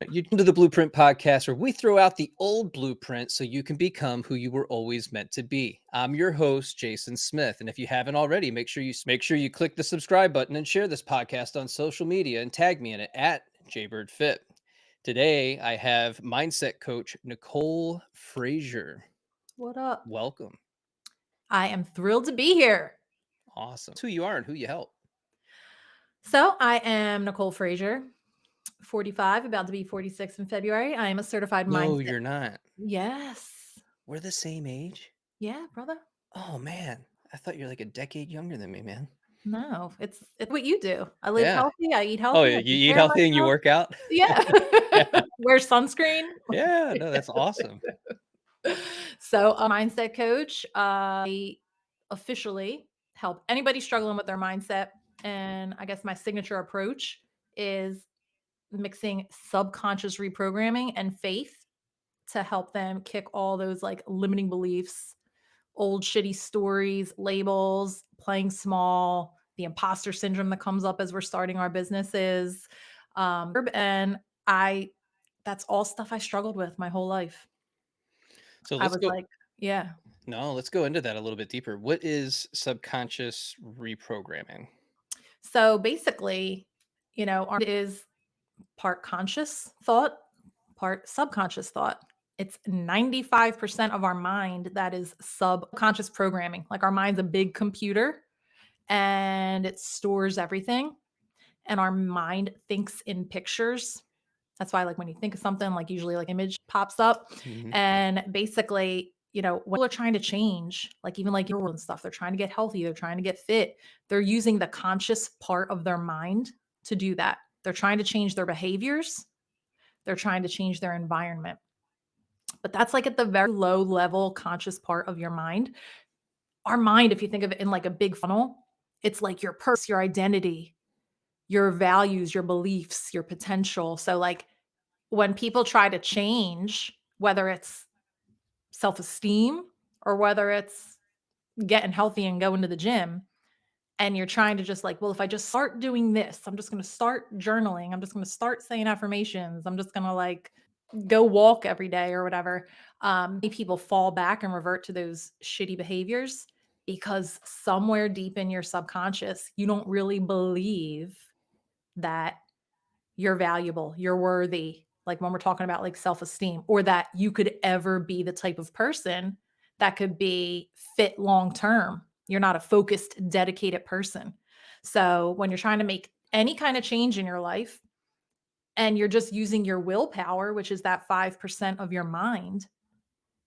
You come to the Blueprint Podcast, where we throw out the old blueprint so you can become who you were always meant to be. I'm your host, Jason Smith, and if you haven't already, make sure you click the subscribe button and share this podcast on social media and tag me in it at JaybirdsFit. Today, I have mindset coach Nicole Frazier. What up? Welcome. I am thrilled to be here. Awesome. It's who you are and who you help. So, I am Nicole Frazier, 45, about to be 46 in February. I am a certified No, mindset. you're not. Yes. We're the same age. Yeah, brother. Oh man, I thought you're like a decade younger than me, man. No, it's what you do. I live Yeah. healthy, I eat Oh, healthy, yeah, I you take eat care of healthy and you myself. work out? Yeah. Yeah. Wear sunscreen. Yeah, no, that's awesome. So, a mindset coach, I officially help anybody struggling with their mindset. And I guess my signature approach is mixing subconscious reprogramming and faith to help them kick all those like limiting beliefs, old shitty stories, labels, playing small, the imposter syndrome that comes up as we're starting our businesses. And I, that's all stuff I struggled with my whole life. So I let's was go like, yeah. no, let's go into that a little bit deeper. What is subconscious reprogramming? So basically, our is part conscious thought, part subconscious thought. It's 95% of our mind that is subconscious programming. Like our mind's a big computer and it stores everything. And our mind thinks in pictures. That's why, like, when you think of something, like, usually, like, image pops up. Mhm. And basically, when people are trying to change, like, even like your world and stuff, they're trying to get healthy, they're trying to get fit. They're using the conscious part of their mind to do that. They're trying to change their behaviors, they're trying to change their environment. But that's like at the very low level conscious part of your mind. Our mind, if you think of it in like a big funnel, it's like your purpose, your identity, your values, your beliefs, your potential. So, like, when people try to change, whether it's self-esteem or whether it's getting healthy and going to the gym, and you're trying to just like, well, if I just start doing this, I'm just going to start journaling, I'm just going to start saying affirmations, I'm just going to like go walk every day or whatever. Many people fall back and revert to those shitty behaviors because somewhere deep in your subconscious, you don't really believe that you're valuable, you're worthy. Like when we're talking about like self esteem, or that you could ever be the type of person that could be fit long term. You're not a focused, dedicated person. So when you're trying to make any kind of change in your life and you're just using your willpower, which is that 5% of your mind,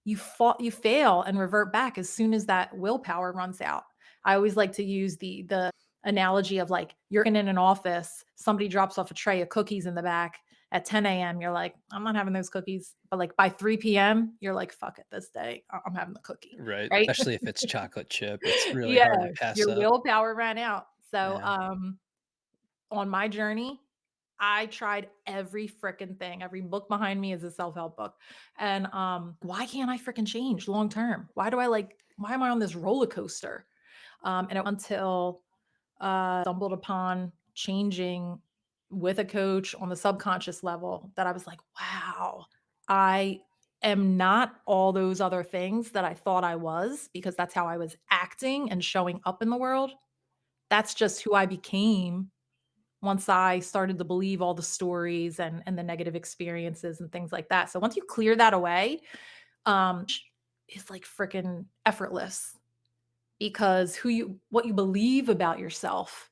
you fail and revert back as soon as that willpower runs out. I always like to use the analogy of like you're in an office, somebody drops off a tray of cookies in the back at 10 a.m. You're like, I'm not having those cookies. But like by 3 p.m., you're like, fuck it, this day, I'm having the cookie. Right, Right. especially if it's chocolate chip, it's really Yeah. hard to pass Your up. willpower ran out. So Yeah. on my journey, I tried every freaking thing. Every book behind me is a self-help book. And why can't I freaking change long term? Why am I on this roller coaster? And until stumbled upon changing with a coach on the subconscious level that I was like, wow, I am not all those other things that I thought I was, because that's how I was acting and showing up in the world. That's just who I became once I started to believe all the stories and the negative experiences and things like that. So once you clear that away, um, it's like freaking effortless, because what you believe about yourself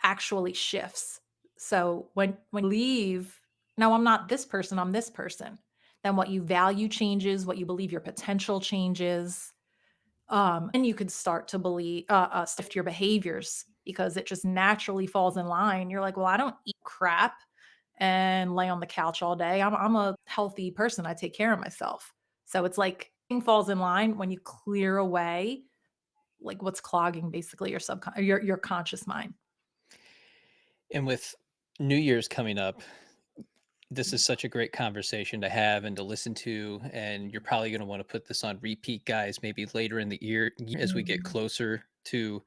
actually shifts. So when you leave, no, I'm not this person, I'm this person. Then what you value changes, what you believe your potential changes. And you could start to believe, shift your behaviors because it just naturally falls in line. You're like, well, I don't eat crap and lay on the couch all day. I'm a healthy person. I take care of myself. So it's like thing falls in line when you clear away like what's clogging basically your conscious mind. And with New Year's coming up, this is such a great conversation to have and to listen to, and you're probably going to want to put this on repeat, guys, maybe later in the year as we get Mhm. closer to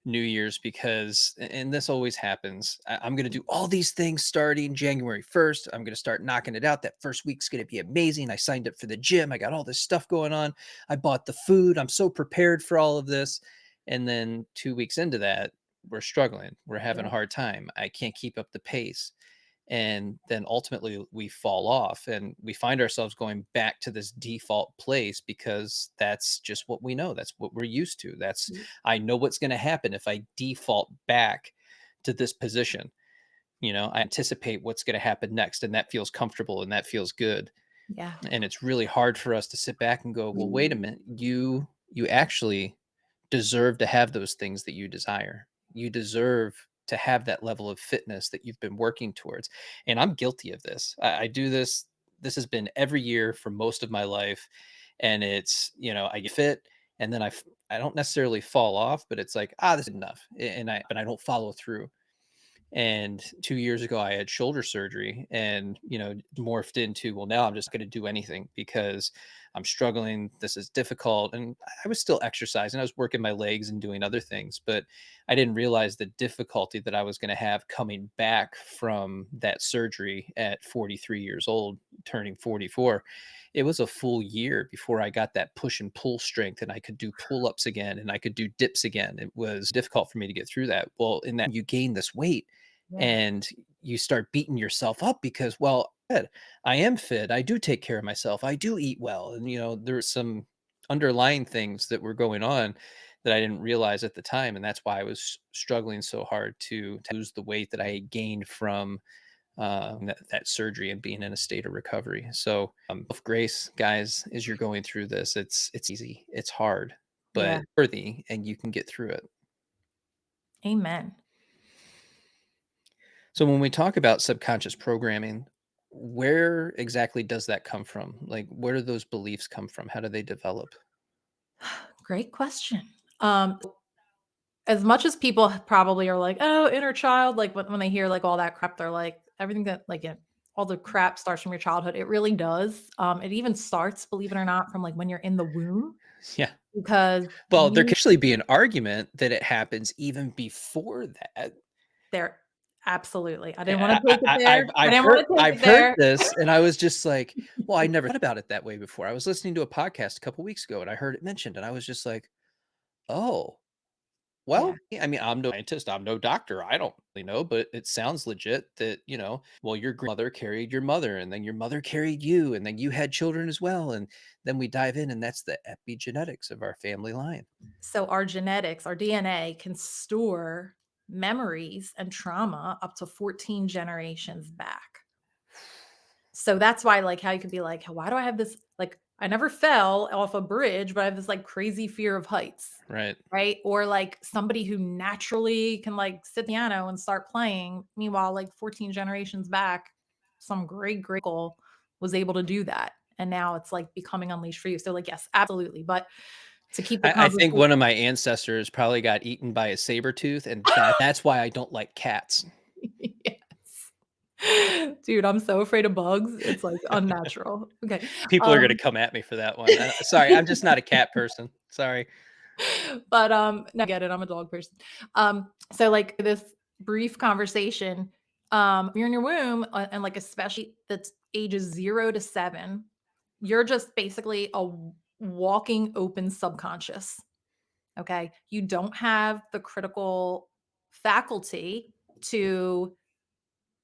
New Year's because, and this always happens. I'm going to do all these things starting January 1st. I'm going to start knocking it out. That first week's going to be amazing. I signed up for the gym. I got all this stuff going on. I bought the food. I'm so prepared for all of this. And then 2 weeks into that, we're struggling. We're having a Yeah. hard time. I can't keep up the pace. And then ultimately we fall off and we find ourselves going back to this default place because that's just what we know. That's what we're used to. That's, I know what's going to happen if I default back to this position. I anticipate what's going to happen next, and that feels comfortable and that feels good. Yeah. And it's really hard for us to sit back and go, well, wait a minute, you actually deserve to have those things that you desire. You deserve to have that level of fitness that you've been working towards. And I'm guilty of this. I do this. This has been every year for most of my life. And it's, I get fit and then I don't necessarily fall off, but it's like, this is enough. But I don't follow through. And 2 years ago, I had shoulder surgery and, morphed into, well, now I'm just going to do anything because I'm struggling. This is difficult. And I was still exercising. I was working my legs and doing other things, but I didn't realize the difficulty that I was going to have coming back from that surgery at 43 years old, turning 44. It was a full year before I got that push and pull strength and I could do pull ups again and I could do dips again. It was difficult for me to get through that. Well, in that, you gain this weight Yeah. and you start beating yourself up because, well, I am fit. I do take care of myself. I do eat well. And, there's some underlying things that were going on that I didn't realize at the time. And that's why I was struggling so hard to lose the weight that I had gained from that surgery and being in a state of recovery. So, of grace, guys, as you're going through this, it's easy, it's hard, Yeah. but worthy, and you can get through it. Amen. So when we talk about subconscious programming, where exactly does that come from? Like, where do those beliefs come from? How do they develop? Great question. Um, as much as people probably are like, "Oh, inner child," like, when they hear, like, all that crap, they're like, everything that like, all the crap starts from your childhood. It really does. It even starts, believe it or not, from, like, when you're in the womb Yeah. because Well, there you could actually be an argument that it happens even before that. there absolutely. I didn't wanna I, take it there. I I've didn't heard wanna take I've it heard there. this, and I was just like, well, I never thought about it that way before. I was listening to a podcast a couple weeks ago, and I heard it mentioned, and I was just like, oh, Yeah. well, I mean, I'm no scientist, I'm no doctor, I don't really know, but it sounds legit that, well, your grandmother carried your mother, and then your mother carried you, and then you had children as well, and then we dive in, and that's the epigenetics of our family line. So our genetics, our DNA can store memories and trauma up to 14 generations back. So that's why, like, how you could be like, why do I have this? Like, I never fell off a bridge, but I have this like crazy fear of heights, Right. right? Or like somebody who naturally can like sit piano and start playing. Meanwhile, like 14 generations back, some great uncle was able to do that. And now it's like becoming unleashed for you. So, like, yes, absolutely. But to keep the I think conversation one of my ancestors probably got eaten by a saber tooth, and that's why I don't like cats. yes. Dude, I'm so afraid of bugs. It's like unnatural. Okay. People are gonna Um come at me for that one. Sorry, I'm just not a cat person. Sorry. but no, I get it. I'm a dog person. So like this brief conversation, you're in your womb and like especially that's ages 0 to 7, you're just basically a walking open subconscious. Okay. You don't have the critical faculty to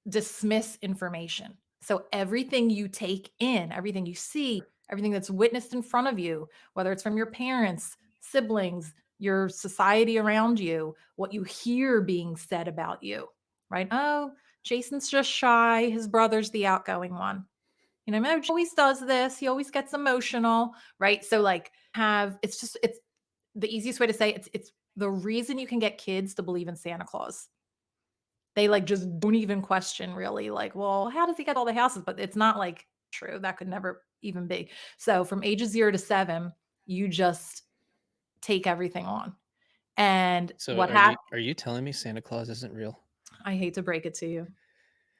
dismiss information. So everything you take in, everything you see, everything that's witnessed in front of you, whether it's from your parents, siblings, your society around you, what you hear being said about you, right? Oh, Jason's just shy. His brother's the outgoing one. No, Joe always does this. He always gets emotional, right? So like have it's the easiest way to say it's the reason you can get kids to believe in Santa Claus. They, like, just don't even question really, like, "Well, how does he get all the houses?" But it's not, like, true, that could never even be. So, from ages 0 to 7, you just take everything on, and So what are you hap are you telling me Santa Claus isn't real? I hate to break it to you,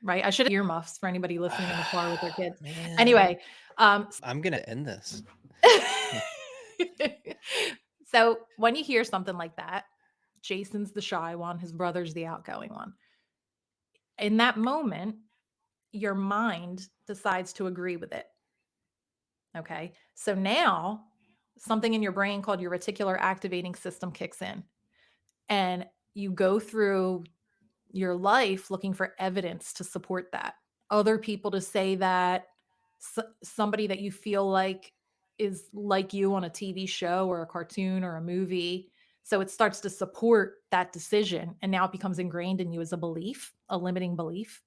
right? I should have earmuffs for anybody listening in the car with their kids. Man, Anyway, s I'm gonna end this. so, when you hear something like that, Jason's the shy one, his brother's the outgoing one. In that moment, your mind decides to agree with it. Okay. So now something in your brain called your reticular activating system kicks in, and you go through your life looking for evidence to support that. Other people to say that, somebody that you feel like is like you on a TV show or a cartoon or a movie. So it starts to support that decision. And now it becomes ingrained in you as a belief, a limiting belief.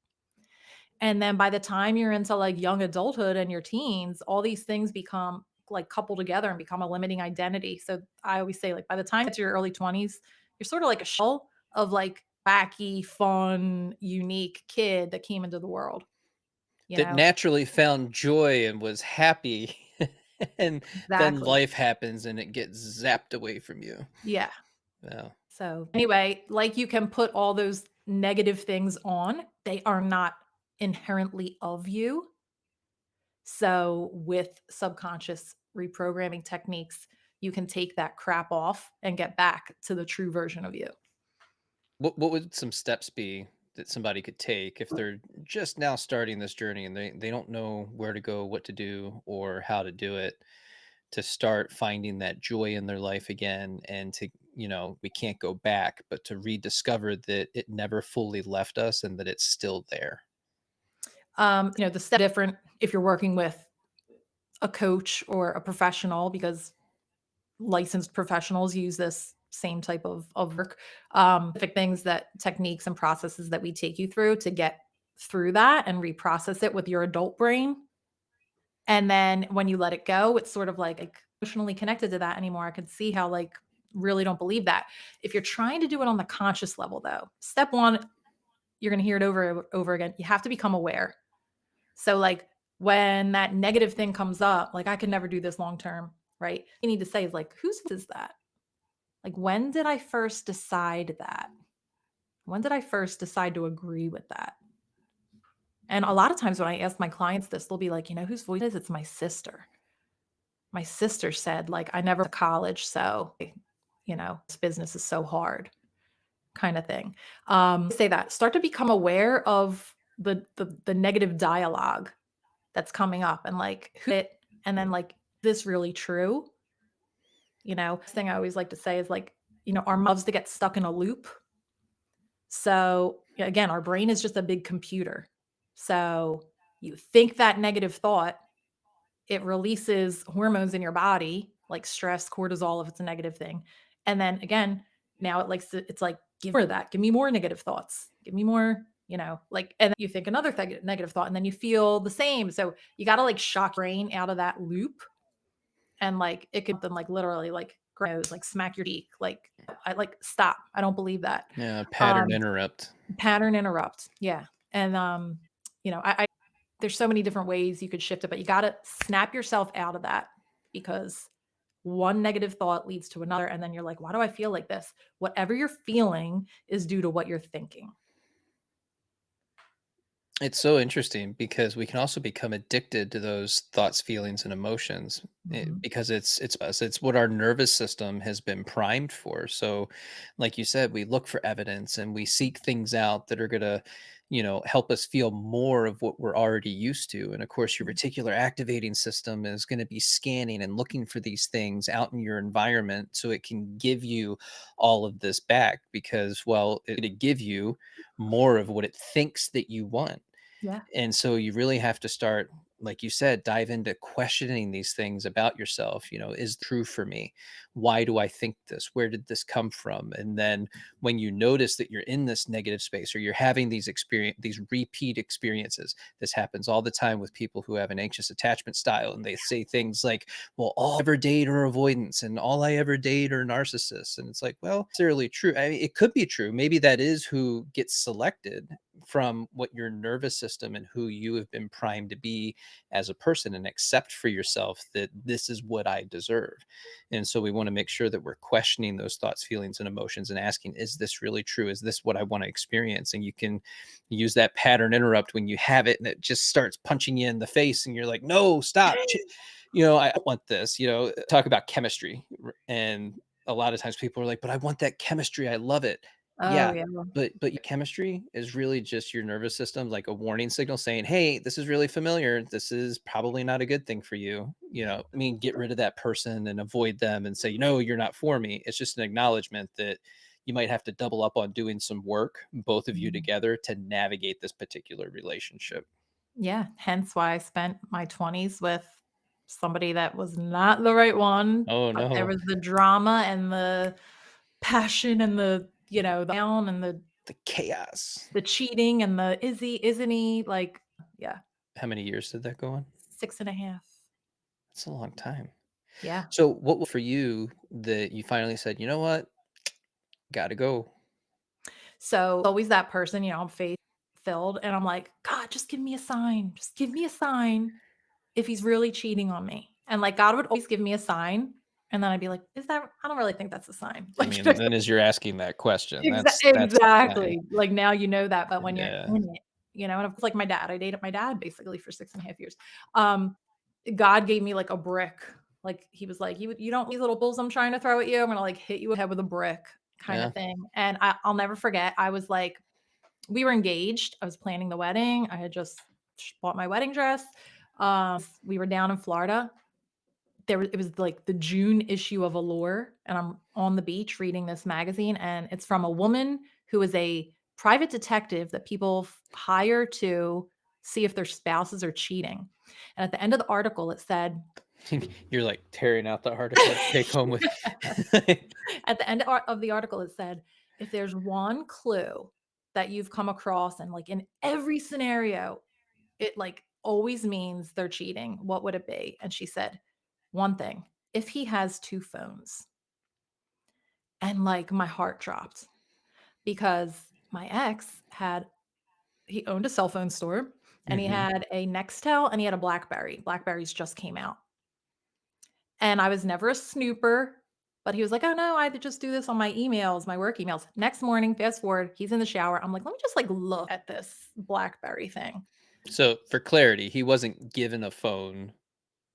And then by the time you're into like young adulthood and your teens, all these things become like coupled together and become a limiting identity. So I always say, like, by the time it's your early 20s, you're sort of like a shell of like wacky, fun, unique kid that came into the world, you That know? naturally found joy and was happy, and then Exactly. life happens and it gets zapped away from you. Yeah. Yeah. So anyway, like you can put all those negative things on, they are not inherently of you. So, with subconscious reprogramming techniques, you can take that crap off and get back to the true version of you. What would some steps be that somebody could take if they're just now starting this journey and they don't know where to go, what to do, or how to do it to start finding that joy in their life again and to, we can't go back, but to rediscover that it never fully left us and that it's still there. The step different if you're working with a coach or a professional, because licensed professionals use this same type of work. Specific things, that techniques and processes that we take you through to get through that and reprocess it with your adult brain. And then when you let it go, it's sort of like emotionally connected to that anymore. I could see how, like, really don't believe that. If you're trying to do it on the conscious level, though, step one, you're going to hear it over and over again. You have to become aware. So, like, when that negative thing comes up, like, I could never do this long term, right? You need to say, is like, whose is that? Like, when did I first decide that? When did I first decide to agree with that? And a lot of times when I ask my clients this, they'll be like, whose voice is it? It's my sister. My sister said, like, I never went to college, so, this business is so hard, kind of thing. Say that. Start to become aware of the negative dialogue that's coming up, and like who it, and then like, this really true? Thing I always like to say is like, our loves to get stuck in a loop. So again, our brain is just a big computer. So you think that negative thought, it releases hormones in your body, like stress, cortisol, if it's a negative thing. And then again, now it's like, give more of that. Give me more negative thoughts. Give me more, like, and then you think another negative thought, and then you feel the same. So you got to like shock brain out of that loop. And like, it could then like literally like grows, like smack your cheek. Like, I like, stop. I don't believe that. Yeah, pattern Um, interrupt. Pattern interrupt. Yeah. And, I there's so many different ways you could shift it, but you gotta snap yourself out of that, because one negative thought leads to another, and then you're like, "Why do I feel like this?" Whatever you're feeling is due to what you're thinking. It's so interesting because we can also become addicted to those thoughts, feelings, and emotions Mhm. because it's us. It's what our nervous system has been primed for. So, like you said, we look for evidence and we seek things out that are gonna, help us feel more of what we're already used to. And of course, your Mhm. reticular activating system is going to be scanning and looking for these things out in your environment so it can give you all of this back because, well, it'll give you more of what it thinks that you want. Yeah. And so you really have to start, like you said, dive into questioning these things about yourself. Is true for me? Why do I think this? Where did this come from? And then when you notice that you're in this negative space or you're having these repeat experiences, this happens all the time with people who have an anxious attachment style. And they say things like, well, all I ever date are avoidance and all I ever date are narcissists. And it's like, well, necessarily true. I mean, it could be true. Maybe that is who gets selected from what your nervous system and who you have been primed to be as a person and accept for yourself that this is what I deserve. And so we want to make sure that we're questioning those thoughts, feelings, and emotions and asking, is this really true? Is this what I want to experience? And you can use that pattern interrupt when you have it and it just starts punching you in the face and you're like, no, stop. I don't want this, talk about chemistry and a lot of times people are like, "But I want that chemistry, I love it." Oh, Yeah, yeah. but your chemistry is really just your nervous system, like a warning signal saying, "Hey, this is really familiar. This is probably not a good thing for you." I mean, get rid of that person and avoid them and say, "No, you're not for me." It's just an acknowledgement that you might have to double up on doing some work, both of you Mhm. together, to navigate this particular relationship. Yeah, hence why I spent my 20s with somebody that was not the right one, Oh, but there no. was the drama and the passion and the down and The chaos. the cheating and the is he, isn't he, like yeah, How many years did that go on? 6.5. That's a long time. Yeah. So, what for you that you finally said, "You know what? Gotta go." So, always that person, I'm faith-filled, and I'm like, "God, just give me a sign. Just give me a sign if he's really cheating on me." And, like, God would always give me a sign, and then I'd be like, "Is that I don't really think that's a sign." I Like, mean, then as you're asking that question, that's the sign. exactly. Like, now you know that, but when you're Yeah. in it, and of course, like my dad, I dated my dad basically for 6.5 years. Um, God gave me, like, a brick. Like, he was like, you don't these little bulls I'm trying to throw at you, I'm gonna, like, hit you in the head with a brick," kinda Yeah. thing, and I'll never forget, I was like we were engaged, I was planning the wedding, I had just bought my wedding dress, we were down in Florida. It was like the June issue of Allure, and I'm on the beach reading this magazine, and it's from a woman who is a private detective that people hire to see if their spouses are cheating. And at the end of the article, it said, You're, like, tearing out the article to take home with you. at the end of the article, it said, if there's one clue that you've come across, and like in every scenario, it like always means they're cheating, what would it be? And she said, one thing, if he has two phones. And, like, my heart dropped because my ex he owned a cell phone store, and he Mhm. had a Nextel, and he had a BlackBerry. BlackBerries just came out. And I was never a snooper, but he was like, "Oh, no, I just do this on my emails, my work emails." Next morning, fast forward, he's in the shower. I'm like, "Let me just, like, look at this BlackBerry thing." So, for clarity, he wasn't given a phone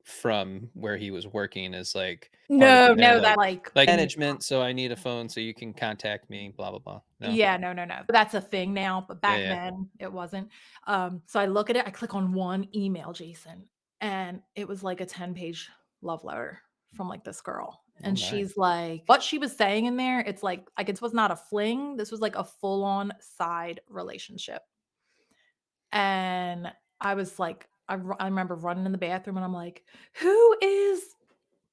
from where he was working as, like, part of No, their, no, that, like, like, thing. "Management, so I need a phone so you can contact me, blah, blah, blah." No? Yeah, no, no, no. That's a thing now, but Yeah, back yeah. then it wasn't. So I look at it, I click on one email, Jason, and it was like a 10-page love letter from like this girl. Oh And my. she's like, what she was saying in there, it's like it was not a fling. This was like a full-on side relationship. And I was like, I remember running in the bathroom and I'm like, who is,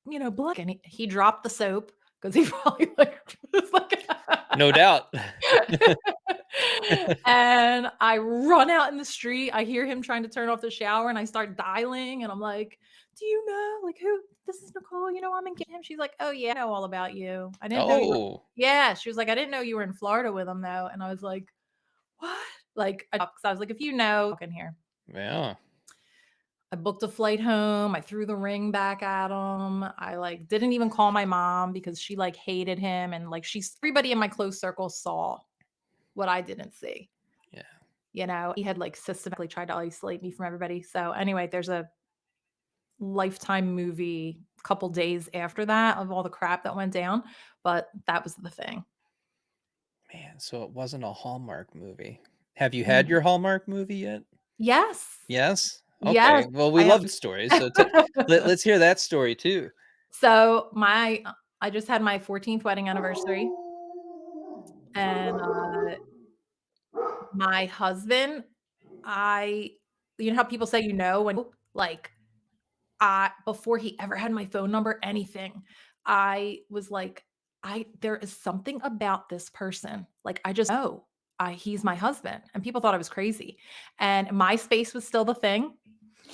black? And he dropped the soap because he probably like was like No doubt. And I run out in the street, I hear him trying to turn off the shower, and I start dialing, and I'm like, "Do you know, like, who this is Nicole, I'm engaged to him." She's like, "Oh, yeah, I know all about you. I didn't know you were." Oh, Yeah, she was like, "I didn't know you were in Florida with him, though." And I was like, "What?" Like, because I was like, "If you know, in here." yeah. I booked a flight home, I threw the ring back at him, I, like, didn't even call my mom because she, like, hated him, and, like, everybody in my close circle saw what I didn't see. Yeah. He had, like, systematically tried to isolate me from everybody. So, anyway, there's a Lifetime movie couple days after that of all the crap that went down, but that was the thing. Man, so it wasn't a Hallmark movie. Have you had Mm. your Hallmark movie yet? Yes. Yes? Yes, Okay, well, we I have. love stories, so let's hear that story too. So, I just had my 14th wedding anniversary, and, my husband, I how people say when like, before he ever had my phone number, anything, I was like, there is something about this person, like, I just know, he's my husband, and people thought I was crazy, and MySpace was still the thing,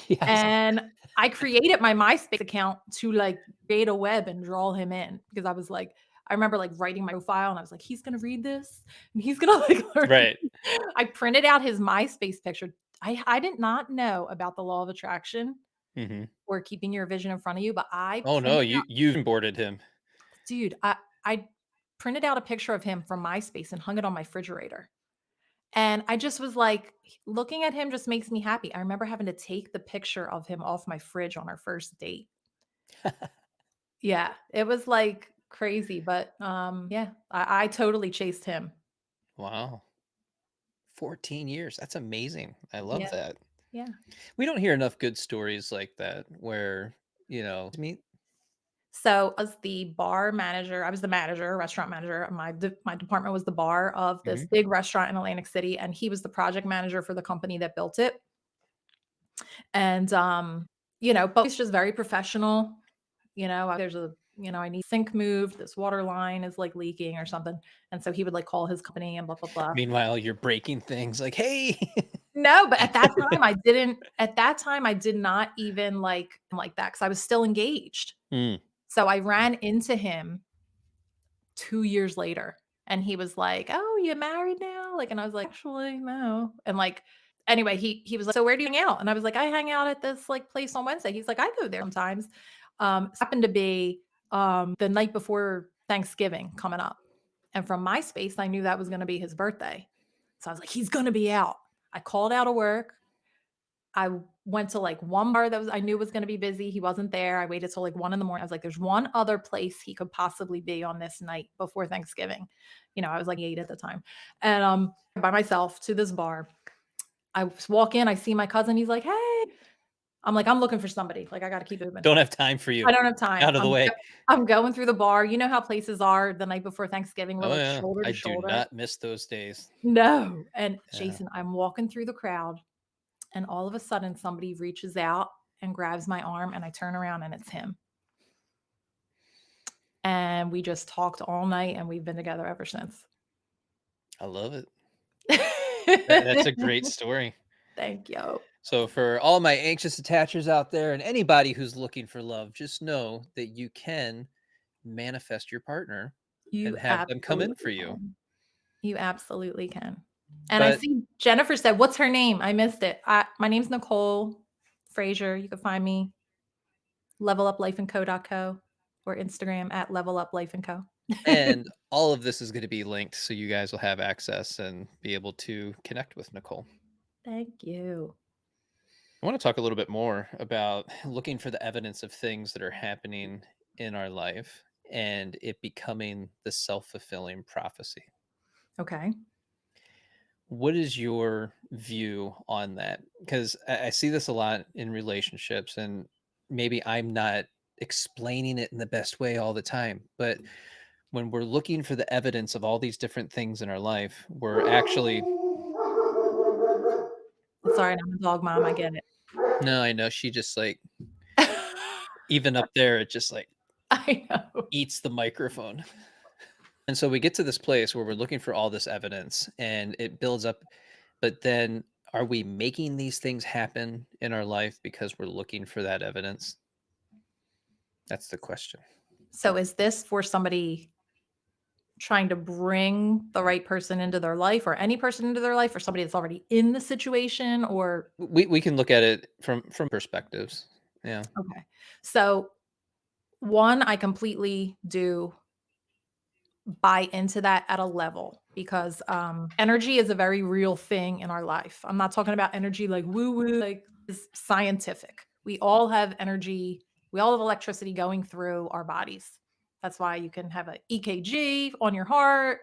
Yes. and I created my MySpace account to, like, create a web and draw him in because I was like I remember, like, writing my profile, and I was like, "He's gonna read this, and he's gonna, like, learn." Right. I printed out his MySpace picture. I did not know about the law of attraction Mhm. or keeping your vision in front of you, but I Oh, no, printed you boarded him. dude, I printed out a picture of him from MySpace and hung it on my refrigerator. And I just was like, looking at him just makes me happy. I remember having to take the picture of him off my fridge on our first date. Yeah, it was like crazy, but, yeah, I totally chased him. Wow. 14 years. That's amazing. I love Yeah, that. yeah. We don't hear enough good stories like that where, meet. So, as the bar manager, I was the manager, restaurant manager. My department was the bar of this Mhm. big restaurant in Atlantic City, and he was the project manager for the company that built it. And, but he's just very professional. There's I need sink moved. This water line is like leaking or something. And so he would like call his company and blah, blah, blah. Meanwhile, you're breaking things like, "Hey." No, but at that time, I did not even like that because I was still engaged. Mm. So I ran into him 2 years later, and he was like, "Oh, you married now?" Like, and I was like, "Actually, no." And, like, anyway, he was like, "So where do you hang out?" And I was like, "I hang out at this, like, place on Wednesday." He's like, "I go there sometimes." It happened to be, the night before Thanksgiving coming up, and from MySpace, I knew that was gonna be his birthday. So I was like, "He's gonna be out." I called out of work. I went to, like, one bar that I knew was gonna be busy, he wasn't there, I waited till, like, 1 in the morning, I was like, "There's one other place he could possibly be on this night before Thanksgiving." I was, like, 8 at the time, and, by myself to this bar. Walk in, I see my cousin, he's like, "Hey." I'm like, "I'm looking for somebody, like, I gotta keep it moving." Don't have time for you. I don't have time. Out of the way. I'm going through the bar, you know how places are the night before Thanksgiving, we're, Oh, like, yeah. shoulder I to do shoulder. not miss those days. No, and Yeah. Jason, I'm walking through the crowd, and all of a sudden, somebody reaches out and grabs my arm, and I turn around, and it's him. And we just talked all night, and we've been together ever since. I love it. That's a great story. Thank you. So for all my anxious attachers out there and anybody who's looking for love, just know that you can manifest your partner You and have them come in for absolutely you. can. You absolutely can. And I But see Jennifer said, "What's her name?" I missed it. My name's Nicole Frazier. You can find me leveluplifeandco.co or Instagram at leveluplifeandco. and all of this is going to be linked so you guys will have access and be able to connect with Nicole. Thank you. I want to talk a little bit more about looking for the evidence of things that are happening in our life and it becoming the self-fulfilling prophecy. Okay. What is your view on that? Because I see this a lot in relationships, and maybe I'm not explaining it in the best way all the time. But when we're looking for the evidence of all these different things in our life, we're actually, It's alright, I'm a dog mom, I get it. no, I know she just like, even up there, it just like I know. eats the microphone. And so we get to this place where we're looking for all this evidence and it builds up. But then are we making these things happen in our life because we're looking for that evidence? That's the question. So is this for somebody trying to bring the right person into their life or any person into their life or somebody that's already in the situation or We can look at it from perspectives. Yeah. okay. So, one, I completely do buy into that at a level because, energy is a very real thing in our life. I'm not talking about energy like woo woo, like it's scientific. We all have energy. We all have electricity going through our bodies. That's why you can have a EKG on your heart,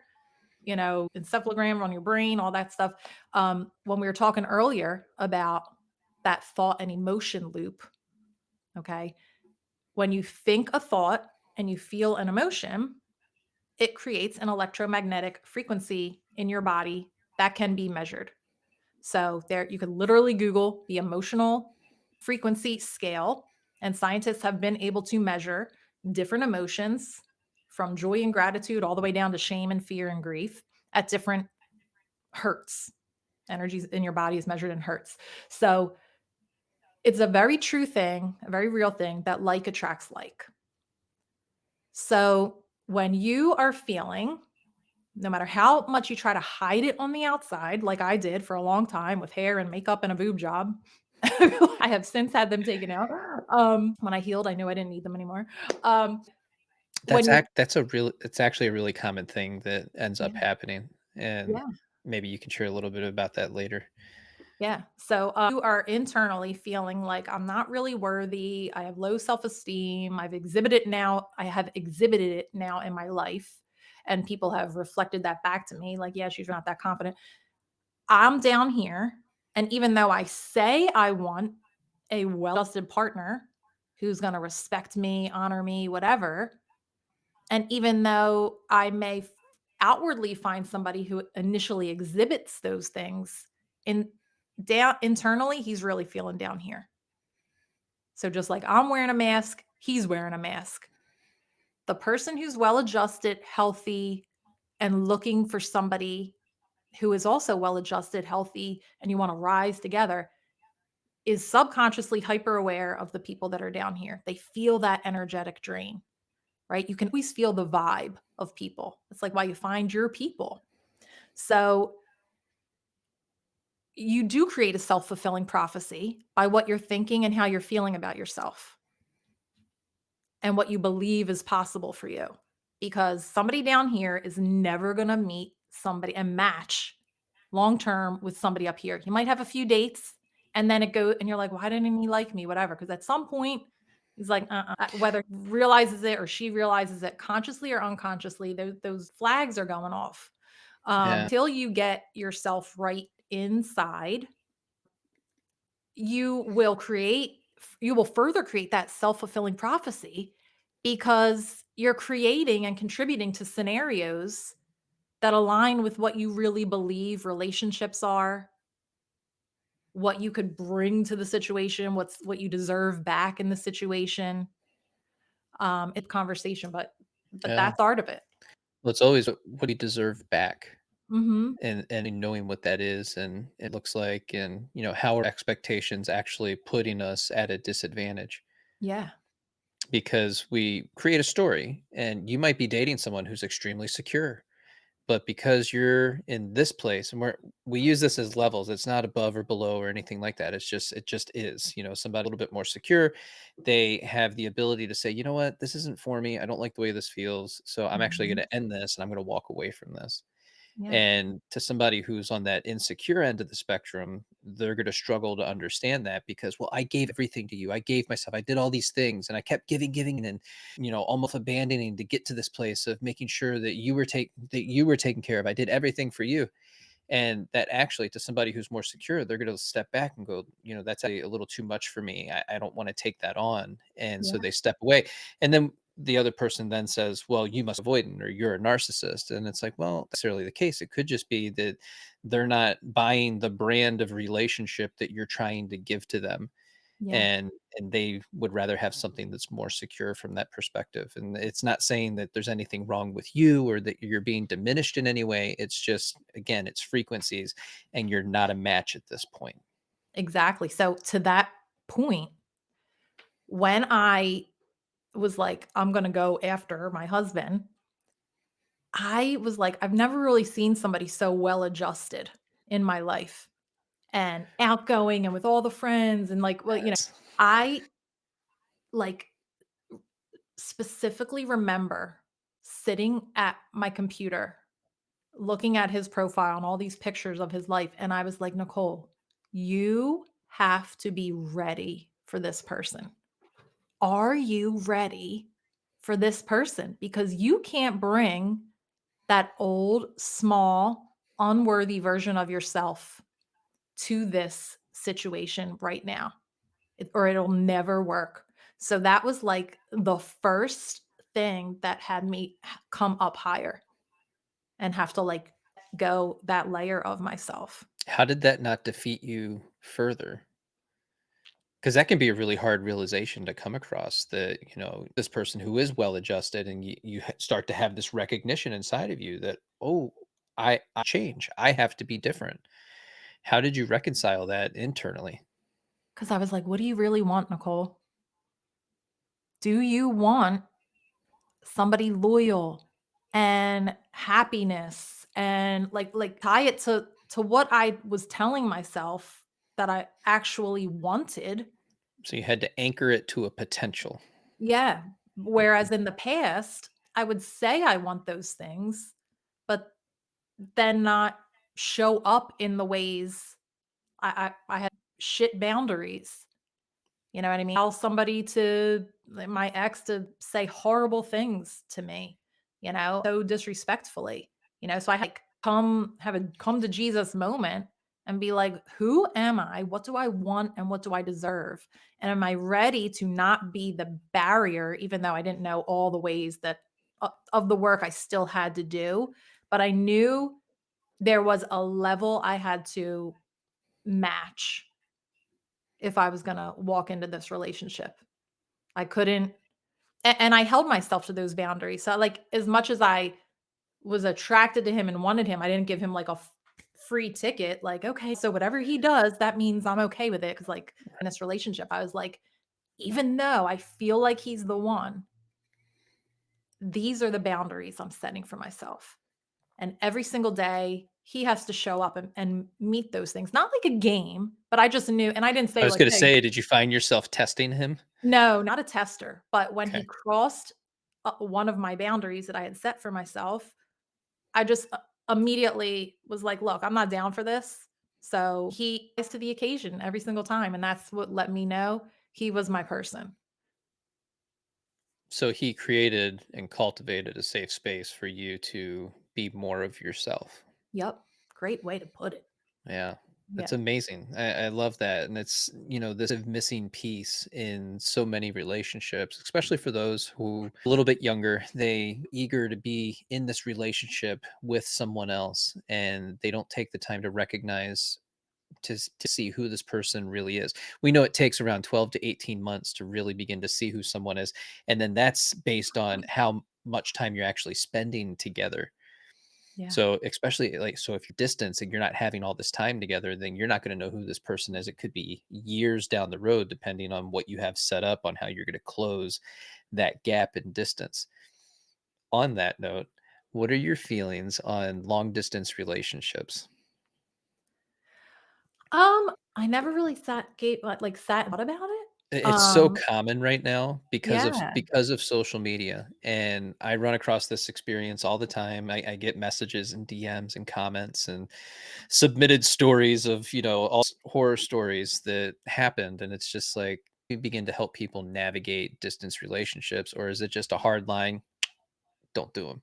encephalogram on your brain, all that stuff. When we were talking earlier about that thought and emotion loop, okay, when you think a thought and you feel an emotion, it creates an electromagnetic frequency in your body that can be measured. So there you could literally Google the emotional frequency scale and scientists have been able to measure different emotions from joy and gratitude all the way down to shame and fear and grief at different hertz. Energies in your body is measured in hertz. So it's a very true thing, a very real thing that like attracts like. So when you are feeling no matter how much you try to hide it on the outside, like I did for a long time with hair and makeup and a boob job. I have since had them taken out. When I healed, I knew I didn't need them anymore. Um, when you That's a real it's actually a really common thing that ends up yeah, happening, and yeah. maybe you can share a little bit about that later. Yeah. So, you are internally feeling like I'm not really worthy. I have low self-esteem. I have exhibited it now in my life. And people have reflected that back to me. Like, yeah, she's not that confident. I'm down here. And even though I say I want a well-adjusted partner who's going to respect me, honor me, whatever, and even though I may outwardly find somebody who initially exhibits those things, in down internally, he's really feeling down here. So just like I'm wearing a mask, he's wearing a mask. The person who's well adjusted, healthy, and looking for somebody who is also well adjusted, healthy, and you want to rise together is subconsciously hyper aware of the people that are down here. They feel that energetic drain, right? You can always feel the vibe of people. It's like why you find your people. So you do create a self fulfilling prophecy by what you're thinking and how you're feeling about yourself and what you believe is possible for you. Because somebody down here is never going to meet somebody and match long term with somebody up here. You might have a few dates and then it go and you're like, why didn't he like me? Whatever. Because at some point, he's like, whether he realizes it or she realizes it consciously or unconsciously, those flags are going off. Yeah. Till you get yourself right inside, you will further create that self-fulfilling prophecy because you're creating and contributing to scenarios that align with what you really believe relationships are, what you could bring to the situation, what you deserve back in the situation. It's conversation, but Yeah. that's part of it. Well, it's always what do you deserve back? Mhm. And knowing what that is and it looks like and how our expectations actually putting us at a disadvantage Yeah. because we create a story and you might be dating someone who's extremely secure, but because you're in this place and we use this as levels, it's not above or below or anything like that, it just is, somebody a little bit more secure, they have the ability to say, you know what, this isn't for me, I don't like the way this feels, so I'm actually going Mhm. to end this and I'm going to walk away from this. Yeah. And to somebody who's on that insecure end of the spectrum, they're going to struggle to understand that because, well, I gave everything to you. I gave myself. I did all these things and I kept giving, giving, and almost abandoning to get to this place of making sure that you were taken care of. I did everything for you. And that actually, to somebody who's more secure, they're going to step back and go, that's a little too much for me. I don't want to take that on. And so Yeah. they step away. And then the other person then says, well, you must avoid it or you're a narcissist. And it's like, well, that's necessarily the case. It could just be that they're not buying the brand of relationship that you're trying to give to them, Yeah. and they would rather have something that's more secure from that perspective. And it's not saying that there's anything wrong with you or that you're being diminished in any way, it's just, again, it's frequencies and you're not a match at this point. Exactly. So to that point, when I was like, I'm gonna go after my husband, I was like, I've never really seen somebody so well adjusted in my life and outgoing and with all the friends and like, Yes. I like specifically remember sitting at my computer looking at his profile and all these pictures of his life. And I was like, Nicole, you have to be ready for this person. Are you ready for this person? Because you can't bring that old, small, unworthy version of yourself to this situation right now, or it'll never work. So that was like the first thing that had me come up higher and have to like go that layer of myself. How did that not defeat you further? Because that can be a really hard realization to come across, that this person who is well adjusted and start to have this recognition inside of you that, oh, I change, I have to be different. How did you reconcile that internally? Because I was like, what do you really want, Nicole? Do you want somebody loyal and happiness and like tie it to what I was telling myself that I actually wanted. So you had to anchor it to a potential. Yeah. Okay. Whereas in the past, I would say I want those things, but then not show up in the ways I had shit boundaries. You know what I mean? Tell somebody to like, my ex to say horrible things to me, so disrespectfully, so I had like have a come to Jesus moment and be like, who am I? What do I want and what do I deserve? And am I ready to not be the barrier, even though I didn't know all the ways that of the work I still had to do, but I knew there was a level I had to match if I was gonna walk into this relationship. I couldn't and I held myself to those boundaries. So, like, as much as I was attracted to him and wanted him, I didn't give him, like, a free ticket, like, "Okay, so whatever he does, that means I'm okay with it." Because like, in this relationship, I was like, "Even though I feel like he's the one, these are the boundaries I'm setting for myself." And every single day, he has to show up and meet those things. Not like a game, but I just knew and I didn't I say was like, gonna "Hey." say, did you find yourself testing him? No, not a tester, but when he Okay. crossed, one of my boundaries that I had set for myself, I just, immediately was like, "Look, I'm not down for this." So, he rise to the occasion every single time, and that's what let me know he was my person. So he created and cultivated a safe space for you to be more of yourself. Yep. Great way to put it. Yeah. That's Yeah. amazing. I love that. And it's, this missing piece in so many relationships, especially for those who a little bit younger, they eager to be in this relationship with someone else and they don't take the time to recognize to see who this person really is. We know it takes around 12 to 18 months to really begin to see who someone is. And then that's based on how much time you're actually spending together. Yeah. So, especially like, so if you're distant and you're not having all this time together, then you're not going to know who this person is. It could be years down the road, depending on what you have set up on how you're going to close that gap in distance. On that note, what are your feelings on long distance relationships? I never really sat and thought about it. It's so common right now Yeah. because of social media, and I run across this experience all the time. I get messages and DMs and comments and submitted stories of, horror stories that happened, and it's just like, we begin to help people navigate distance relationships, or is it just a hard line? Don't do them.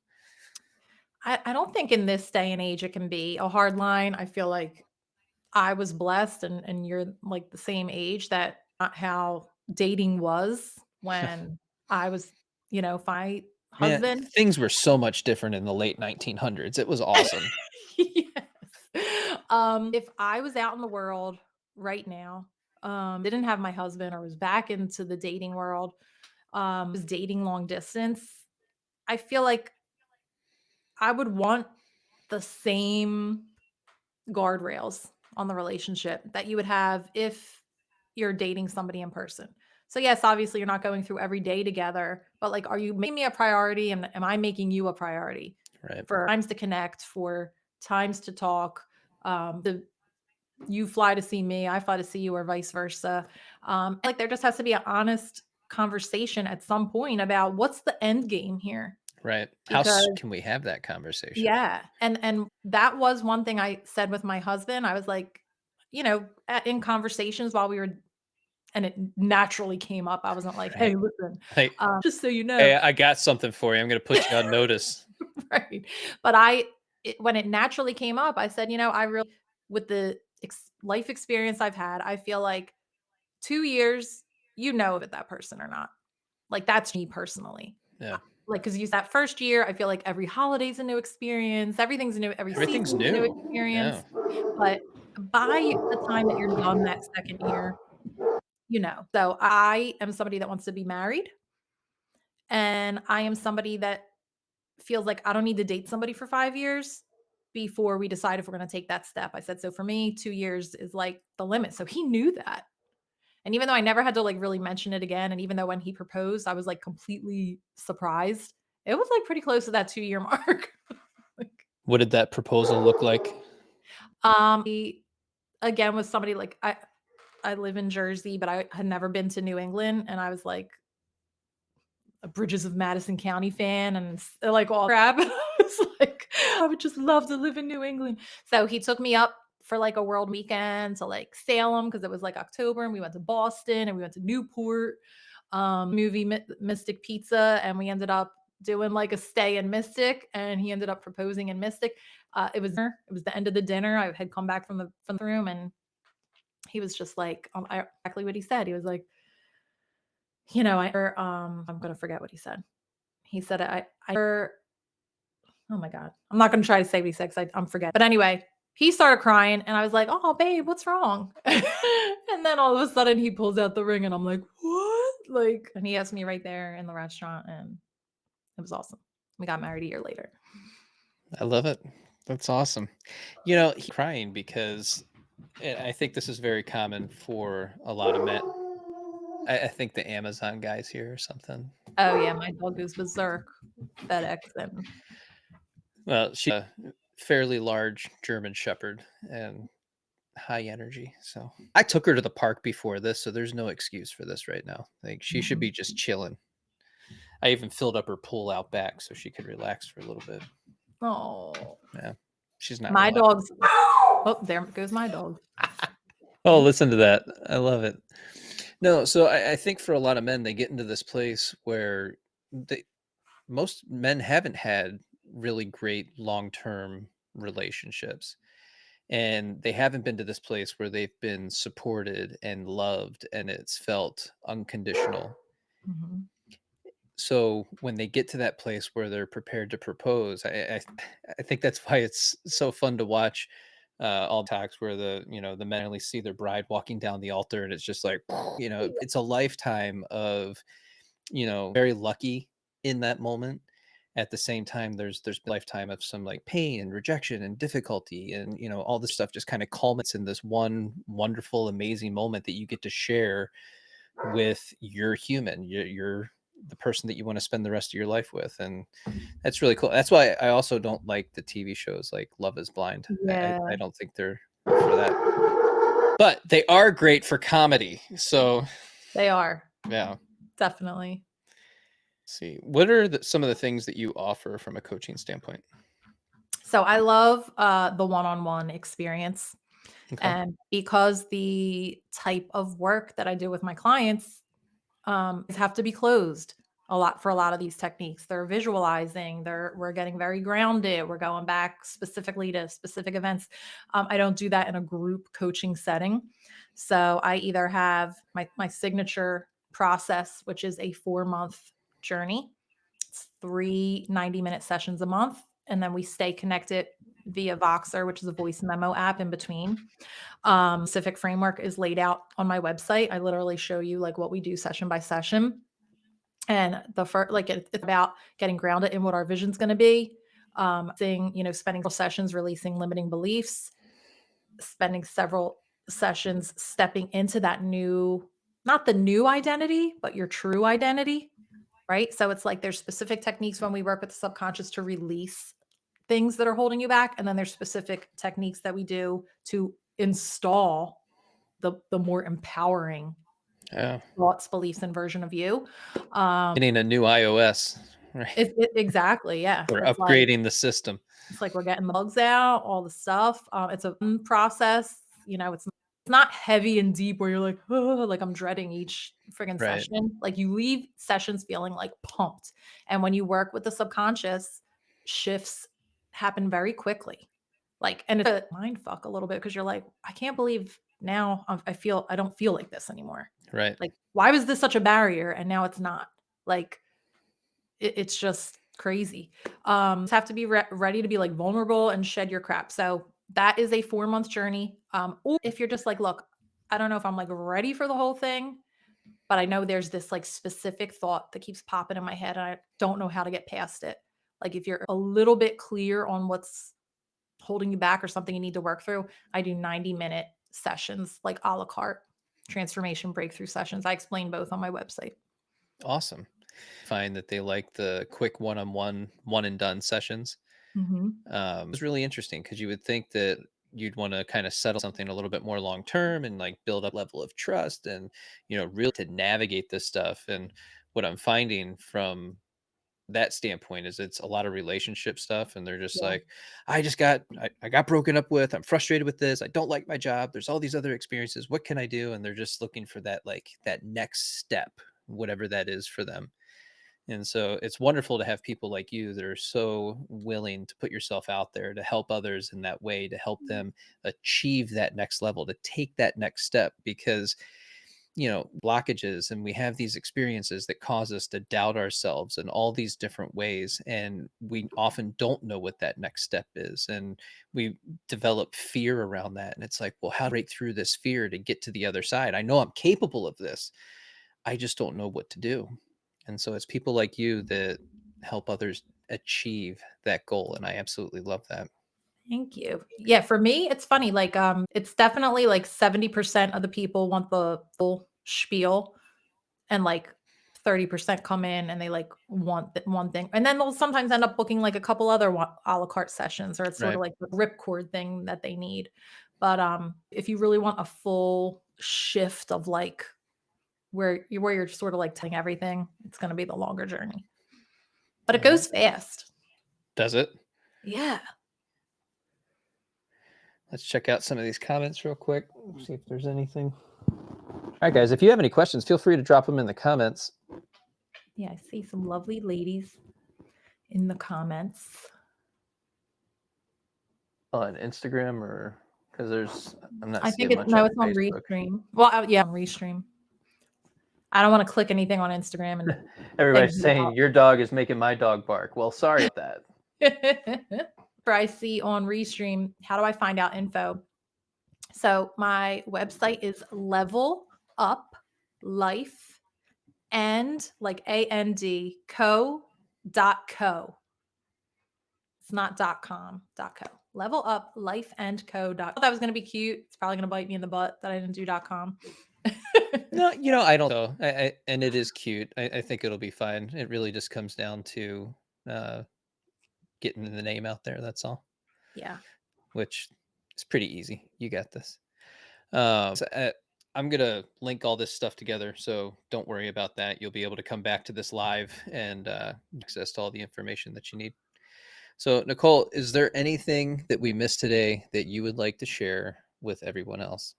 I don't think in this day and age it can be a hard line. I feel like I was blessed and you're like the same age that not how dating was when I was, my Man, husband. things were so much different in the late 1900s. It was awesome. Yes. If I was out in the world right now, didn't have my husband or was back into the dating world, was dating long distance, I feel like I would want the same guardrails on the relationship that you would have if you're dating somebody in person. So yes, obviously you're not going through every day together, but like are you making me a priority and am I making you a priority Right. for times to connect, for times to talk, the you fly to see me, I fly to see you or vice versa. Like there just has to be an honest conversation at some point about what's the end game here Right. because Can we have that conversation? yeah, and that was one thing I said with my husband. I was like, in conversations while we were and it naturally came up. I wasn't like, Right. "Hey, listen, Like, just so you know." hey, I got something for you. I'm going to put you on notice. Right. But when it naturally came up, I said, I really with the life experience I've had, I feel like 2 years, if that person or not. Like, that's me personally. Yeah. Like, because you that first year, I feel like every holiday's a new experience, everything's new, every Everything's season's a new new. Yeah. experience, but by the time that you're done that 2nd year, So, I am somebody that wants to be married, and I am somebody that feels like I don't need to date somebody for 5 years before we decide if we're gonna take that step. I said, "So for me, 2 years is, like, the limit." So he knew that. And even though I never had to, like, really mention it again, and even though when he proposed, I was, like, completely surprised, it was, like, pretty close to that 2-year mark. Like, What did that proposal look like? he again was somebody like I live in Jersey, but I had never been to New England, and I was, like, a Bridges of Madison County fan and like all crap. It's like, I would just love to live in New England. So he took me up for like a world weekend to like Salem because it was like October, and we went to Boston and we went to Newport, movie Mystic Pizza, and we ended up doing like a stay in Mystic, and he ended up proposing in Mystic. It was the end of the dinner. I had come back from the room, and he was just like, exactly what he said. He was like, I'm gonna forget what he said. He said, oh my god, I'm not gonna try to say what he said 'cause I'm forgetting. But anyway, he started crying, and I was like, "Oh, babe, what's wrong?" And then all of a sudden, he pulls out the ring, and I'm like, "What?" Like, and he asked me right there in the restaurant, and it was awesome. We got married a year later. I love it. That's awesome. Crying because I think this is very common for a lot of men. I think the Amazon guys here or something. Oh yeah, my dog goes berserk. FedEx and Well, she's a fairly large German Shepherd and high energy. So I took her to the park before this, so there's no excuse for this right now. Like she should mhm. be just chilling. I even filled up her pool out back so she could relax for a little bit. Oh, Yeah, she's not my relaxed. dog's oh, there goes my dog. Oh, Yep. listen to that. I love it. No, so I think for a lot of men, they get into this place where most men haven't had really great long-term relationships, and they haven't been to this place where they've been supported and loved and it's felt unconditional. Mhm. So when they get to that place where they're prepared to propose, I think that's why it's so fun to watch all talks where the men only see their bride walking down the altar, and it's just like it's a lifetime of very lucky in that moment. At the same time, there's a lifetime of some like pain and rejection and difficulty, and all this stuff just kind of culminates in this one wonderful, amazing moment that you get to share with your human, your the person that you want to spend the rest of your life with. And that's really cool. That's why I also don't like the TV shows like Love is Blind. I Yeah, don't think they're for that, but they are great for comedy. So they are, yeah. definitely. See, what are some of the things that you offer from a coaching standpoint? So I love, the one-on-one experience, Okay. and because the type of work that I do with my clients, have to be closed a lot of these techniques. They're visualizing, we're getting very grounded, we're going back specifically to specific events. I don't do that in a group coaching setting. So I either have my signature process, which is a 4-month journey. It's 3 90-minute sessions a month, and then we stay connected via Voxer, which is a voice memo app in between. Specific framework is laid out on my website. I literally show you like what we do session by session. And the first, like it's about getting grounded in what our vision's going to be. Spending several sessions releasing limiting beliefs, spending several sessions stepping into that new, not the new identity, but your true identity, right? So it's like there's specific techniques when we work with the subconscious to release things that are holding you back. And then there's specific techniques that we do to install the more empowering Yeah. thoughts, beliefs, and version of you. Um, Getting a new iOS, right? exactly, yeah. Or upgrading the system. It's like we're getting the bugs out, all the stuff. It's a process. It's not heavy and deep where you're like, oh, like I'm dreading each friggin' Right. session. Like you leave sessions feeling like pumped. And when you work with the subconscious, shifts happen very quickly. Like, and it's a mind fuck a little bit because you're like, I can't believe now I don't feel like this anymore. Right. Like, why was this such a barrier? And now it's not. Like, it's just crazy. Just have to be ready to be like vulnerable and shed your crap. So that is a 4-month journey. Or if you're just like, look, I don't know if I'm like ready for the whole thing, but I know there's this like specific thought that keeps popping in my head and I don't know how to get past it. Like if you're a little bit clear on what's holding you back or something you need to work through, I do 90-minute sessions, like a la carte transformation breakthrough sessions. I explain both on my website. Awesome. Find that they like the quick one-on-one, one and done sessions. Mhm. It's really interesting because you would think that you'd want to kind of settle something a little bit more long term and like build up level of trust and really to navigate this stuff. And what I'm finding from that standpoint is it's a lot of relationship stuff, and they're just Yeah. like, I got broken up with, I'm frustrated with this, I don't like my job, there's all these other experiences, what can I do? And they're just looking for that, like, that next step, whatever that is for them. And so it's wonderful to have people like you that are so willing to put yourself out there to help others in that way, to help them achieve that next level, to take that next step. Because, blockages, and we have these experiences that cause us to doubt ourselves in all these different ways. And we often don't know what that next step is. And we develop fear around that. And it's like, well, how to break through this fear to get to the other side? I know I'm capable of this. I just don't know what to do. And so it's people like you that help others achieve that goal. And I absolutely love that. Thank you. Yeah, for me, it's funny, like, it's definitely like 70% of the people want the full spiel, and like 30% come in and they like want one thing. And then they'll sometimes end up booking like a couple other a la carte sessions, or it's sort of Right. like the ripcord thing that they need. But if you really want a full shift of like where you're sort of like telling everything, it's gonna be the longer journey. But it All right. goes fast. Does it? Yeah. Let's check out some of these comments real quick. See if there's anything. All right, guys, if you have any questions, feel free to drop them in the comments. Yeah, I see some lovely ladies in the comments. On Instagram, or because I'm not I think seeing it's much no, on it's on Facebook. Restream. Well, yeah, on Restream. I don't wanna click anything on Instagram and Everybody's exit saying your dog is making my dog bark. Well, sorry about out. I see on Restream, how do I find out info? So my website is Level Up Life and like AND co.co. It's not .com, .co. Level Up Life and Co. I thought that was gonna be cute. It's probably gonna bite me in the butt that I didn't do .com. No, I don't know. And it is cute. I think it'll be fine. It really just comes down to uh, getting the name out there. That's all, Yeah. which is pretty easy. You got this. I'm gonna link all this stuff together, so don't worry about that. You'll be able to come back to this live and access to all the information that you need. So, Nicole, is there anything that we missed today that you would like to share with everyone else?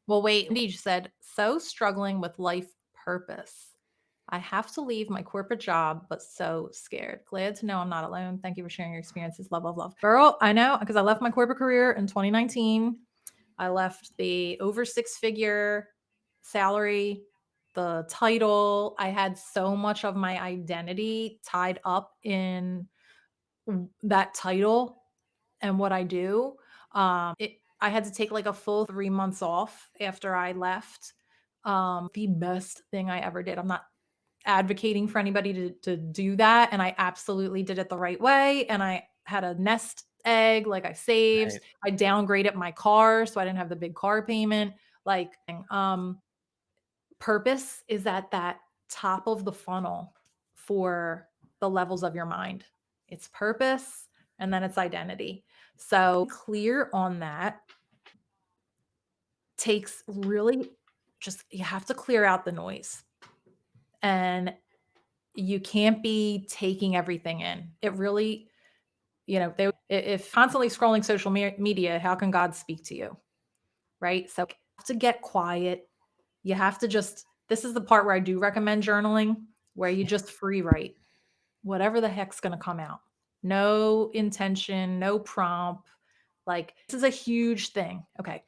Well, wait, Indeed just said, so struggling with life purpose. I have to leave my corporate job, but so scared. Glad to know I'm not alone. Thank you for sharing your experiences. Love, love, love. Girl, I know because I left my corporate career in 2019. I left the over six-figure salary, the title. I had so much of my identity tied up in that title and what I do. I had to take like a full 3 months off after I left. The best thing I ever did. I'm not advocating for anybody to do that, and I absolutely did it the right way, and I had a nest egg, like, I saved. Right. I downgraded my car so I didn't have the big car payment, like, purpose is at that top of the funnel for the levels of your mind. It's purpose, and then it's identity. So, clear on that takes really just you have to clear out the noise, and you can't be taking everything in. It really, if constantly scrolling social media, how can God speak to you? Right? So you have to get quiet. You have to just this is the part where I do recommend journaling, where you just free write whatever the heck's going to come out. No intention, no prompt. Like this is a huge thing. Okay.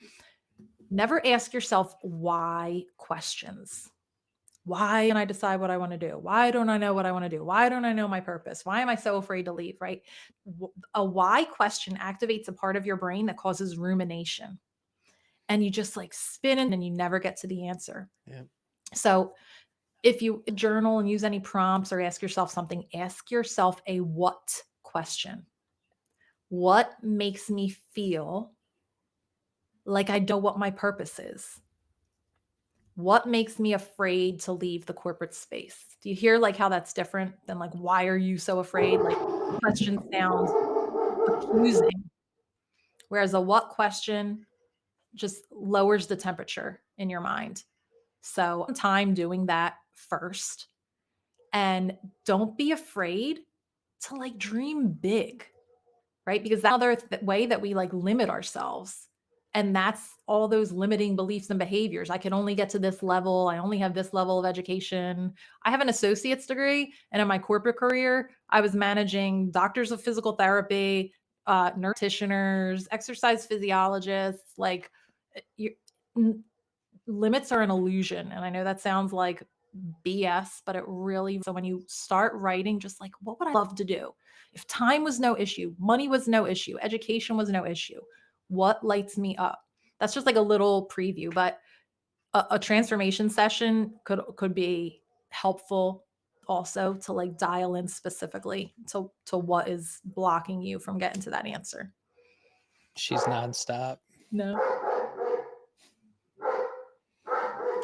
Never ask yourself why questions. Why can I decide what I want to do? Why don't I know what I want to do? Why don't I know my purpose? Why am I so afraid to leave? Right? A why question activates a part of your brain that causes rumination. And you just like spin and you never get to the answer. Yeah. So if you journal and use any prompts or ask yourself something, ask yourself a what question. What makes me feel like I know what my purpose is? What makes me afraid to leave the corporate space? Do you hear like how that's different than like why are you so afraid? Like question sounds accusing, whereas a what question just lowers the temperature in your mind. So, time doing that first. And don't be afraid to like dream big, right? Because that's another way that we like limit ourselves. And that's all those limiting beliefs and behaviors. I can only get to this level. I only have this level of education. I have an associate's degree. And in my corporate career, I was managing doctors of physical therapy, nurse practitioners, exercise physiologists. Like, you, limits are an illusion. And I know that sounds like BS, but it really so when you start writing, just like, what would I love to do? If time was no issue, money was no issue, education was no issue, what lights me up? That's just like a little preview, but a transformation session could be helpful also to like dial in specifically to what is blocking you from getting to that answer. She's nonstop. No.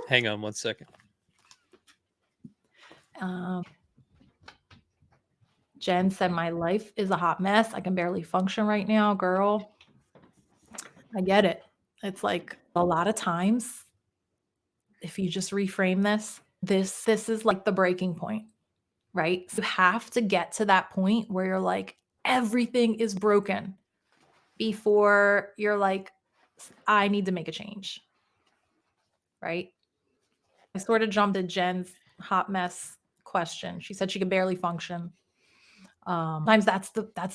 Hang on one second. Um, Jen said, my life is a hot mess. I can barely function right now, girl. I get it. It's like a lot of times, if you just reframe this is like the breaking point, right? So you have to get to that point where you're like, everything is broken before you're like, I need to make a change, right? I sort of jumped at Jen's hot mess question. She said she could barely function. Sometimes that's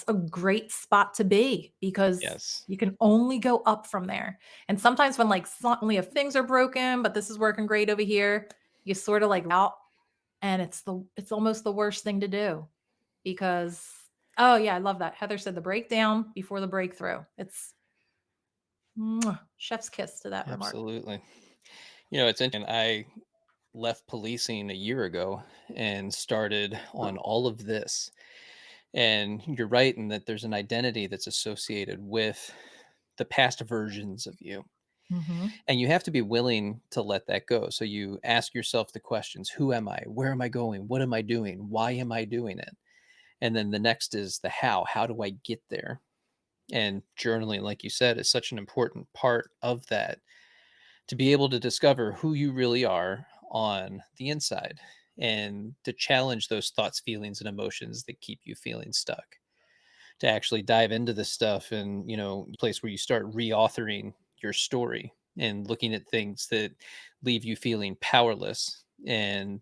a great spot to be because Yes. you can only go up from there. And sometimes when like suddenly if things are broken, but this is working great over here, you sort of like out, and it's almost the worst thing to do because oh yeah, I love that. Heather said the breakdown before the breakthrough. It's chef's kiss to that remark. Absolutely. It's interesting. I left policing a year ago and started on all of this. And you're right in that there's an identity that's associated with the past versions of you. Mhm. And you have to be willing to let that go. So you ask yourself the questions: who am I? Where am I going? What am I doing? Why am I doing it? And then the next is the how. How do I get there? And journaling, like you said, is such an important part of that, to be able to discover who you really are on the inside and to challenge those thoughts, feelings, and emotions that keep you feeling stuck. To actually dive into this stuff and, place where you start reauthoring your story and looking at things that leave you feeling powerless and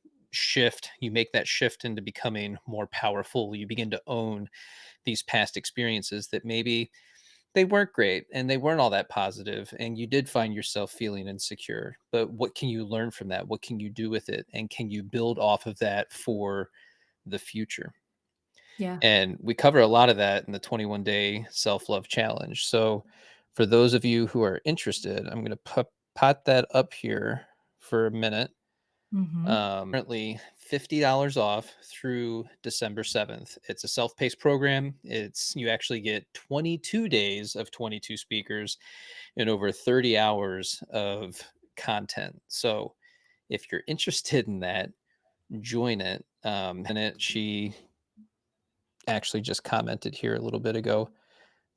you make that shift into becoming more powerful. You begin to own these past experiences that maybe they weren't great and they weren't all that positive, and you did find yourself feeling insecure, but what can you learn from that? What can you do with it, and can you build off of that for the future? Yeah. And we cover a lot of that in the 21-day self-love challenge. So for those of you who are interested, I'm going to pot that up here for a minute. Mhm. Currently $50 off through December 7th. It's a self-paced program. You actually get 22 days of 22 speakers and over 30 hours of content. So if you're interested in that, join it. And she actually just commented here a little bit ago,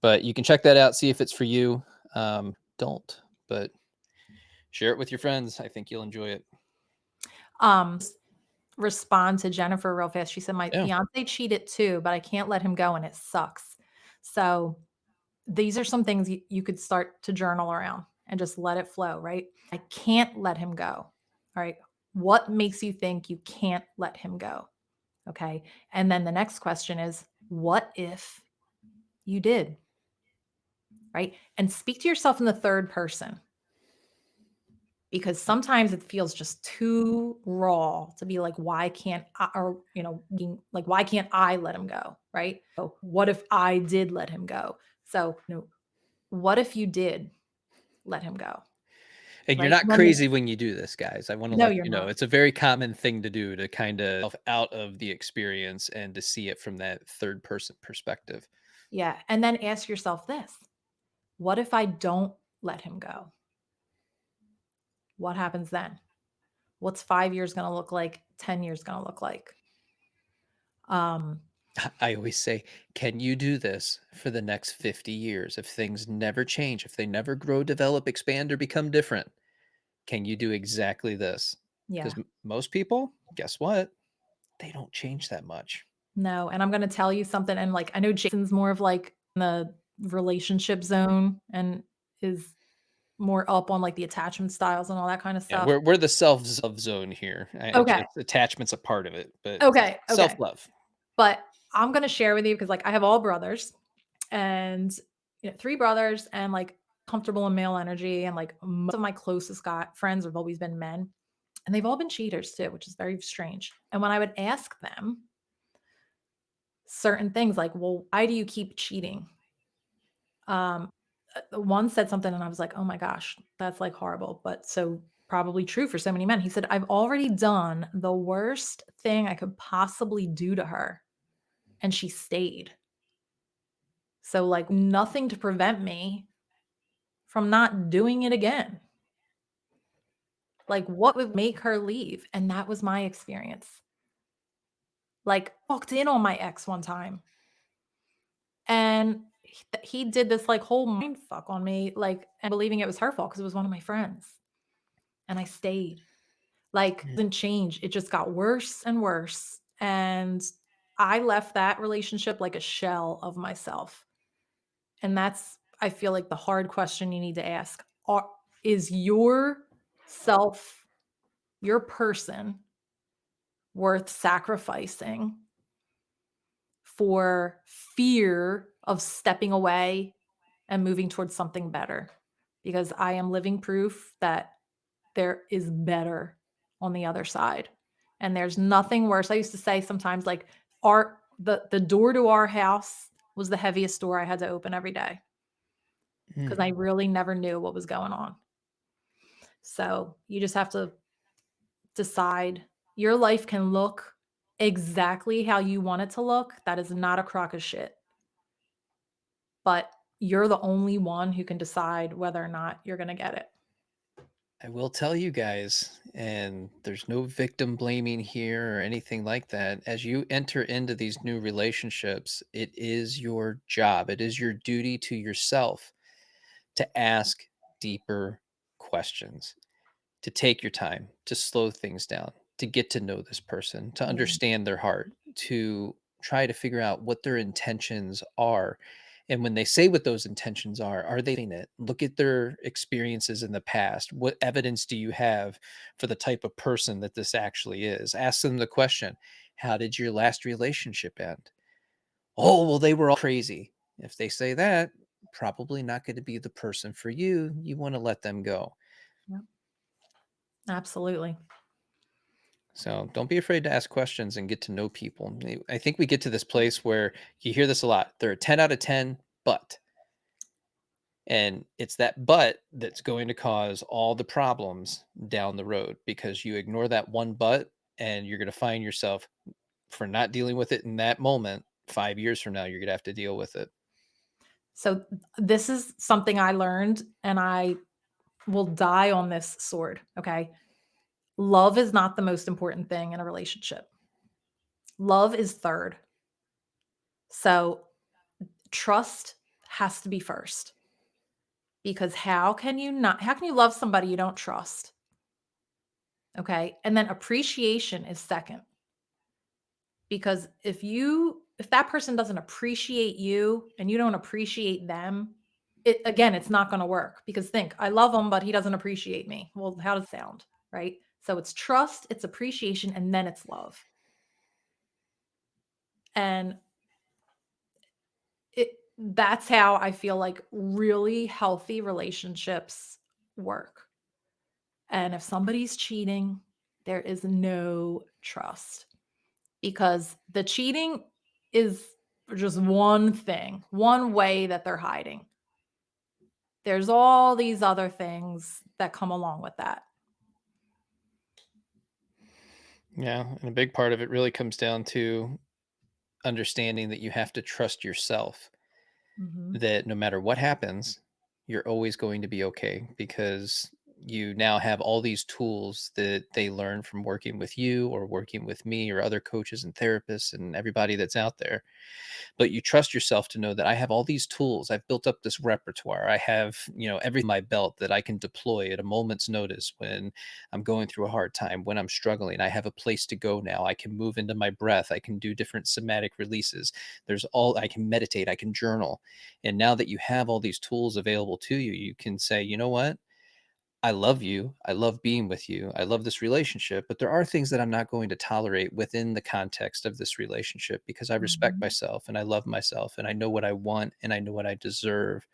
but you can check that out, see if it's for you. Don't, but share it with your friends. I think you'll enjoy it. S respond to Jennifer real fast. She said, "My Yeah. fiancé cheated too, but I can't let him go and it sucks." So, these are some things you could start to journal around and just let it flow, right? I can't let him go. All right. What makes you think you can't let him go? Okay. And then the next question is, what if you did? Right. And speak to yourself in the third person because sometimes it feels just too raw to be like, why can't I, or, being like, why can't I let him go? Right. So, what if I did let him go? So, what if you did let him go? And you're Right? not crazy when you do this, guys. I want to No, let you're you know not. it's a very common thing to do, to kind of out of the experience and to see it from that third person perspective. Yeah, and then ask yourself this, what if I don't let him go? What happens then? What's 5 years gonna look like? 10 years gonna look like? Um, I always say, can you do this for the next 50 years? If things never change, if they never grow, develop, expand, or become different, can you do exactly this? Because yeah, most people, guess what? they don't change that much. No, and I'm gonna tell you something, and, like, I know Jason's more of, like, in the relationship zone and is more up on, like, the attachment styles and all that kinda Yeah, stuff. we're the self zone here. Okay, Just attachment's a part of it, but self okay. love. But I'm gonna share with you because, like, I have all brothers and, 3 brothers and, like, comfortable in male energy, and, like, most of my closest got friends have always been men, and they've all been cheaters too, which is very strange. And when I would ask them certain things like, "Well, why do you keep cheating?" Um, one said something and I was like, "Oh my gosh, that's, like, horrible, but so probably true for so many men." He said, "I've already done the worst thing I could possibly do to her, and she stayed. So, like, nothing to prevent me from not doing it again. Like, what would make her leave?" And that was my experience. Like, walked in on my ex one time, and he did this, like, whole mind fuck on me, like, and believing it was her fault because it was one of my friends, and I stayed. Like, Mm. didn't change, it just got worse and worse, and I left that relationship like a shell of myself, and that's, I feel like, the hard question you need to ask. Is your self, your person, worth sacrificing for fear of stepping away and moving towards something better? Because I am living proof that there is better on the other side. And there's nothing worse. I used to say sometimes, like, the door to our house was the heaviest door I had to open every day because Mm. I really never knew what was going on. So you just have to decide. Your life can look exactly how you want it to look. That is not a crock of shit. But you're the only one who can decide whether or not you're going to get it. I will tell you guys, and there's no victim blaming here or anything like that. As you enter into these new relationships, it is your job, it is your duty to yourself to ask deeper questions, to take your time, to slow things down, to get to know this person, to Yeah. understand their heart, to try to figure out what their intentions are. And when they say what those intentions are they in it? Look at their experiences in the past. What evidence do you have for the type of person that this actually is? Ask them the question, how did your last relationship end? Oh, well, they were all crazy. If they say that, probably not going to be the person for you. You want to let them go. Yeah. Absolutely. So don't be afraid to ask questions and get to know people. I think we get to this place where you hear this a lot. They're a 10 out of 10, but, and it's that but that's going to cause all the problems down the road because you ignore that one but and you're going to find yourself for not dealing with it in that moment. 5 years from now, you're going to have to deal with it. So this is something I learned, and I will die on this sword. Okay. Love is not the most important thing in a relationship. Love is third. So trust has to be first, because how can you love somebody you don't trust? Okay. And then appreciation is second, because if that person doesn't appreciate you and you don't appreciate them, it's not going to work, because think, I love him but he doesn't appreciate me. Well, how does it sound? Right? So it's trust, it's appreciation, and then it's love. And that's how I feel like really healthy relationships work. And if somebody's cheating, there is no trust, because the cheating is just one thing, one way that they're hiding. There's all these other things that come along with that. Yeah. And a big part of it really comes down to understanding that you have to trust yourself, Mhm. that no matter what happens, you're always going to be okay because you now have all these tools that they learn from working with you or working with me or other coaches and therapists and everybody that's out there. But you trust yourself to know that I have all these tools. I've built up this repertoire. I have, everything in my belt that I can deploy at a moment's notice when I'm going through a hard time, when I'm struggling. I have a place to go now. I can move into my breath. I can do different somatic releases. I can meditate, I can journal. And now that you have all these tools available to you, you can say, you know what? I love you. I love being with you. I love this relationship, but there are things that I'm not going to tolerate within the context of this relationship because I respect Mhm. myself and I love myself and I know what I want and I know what I deserve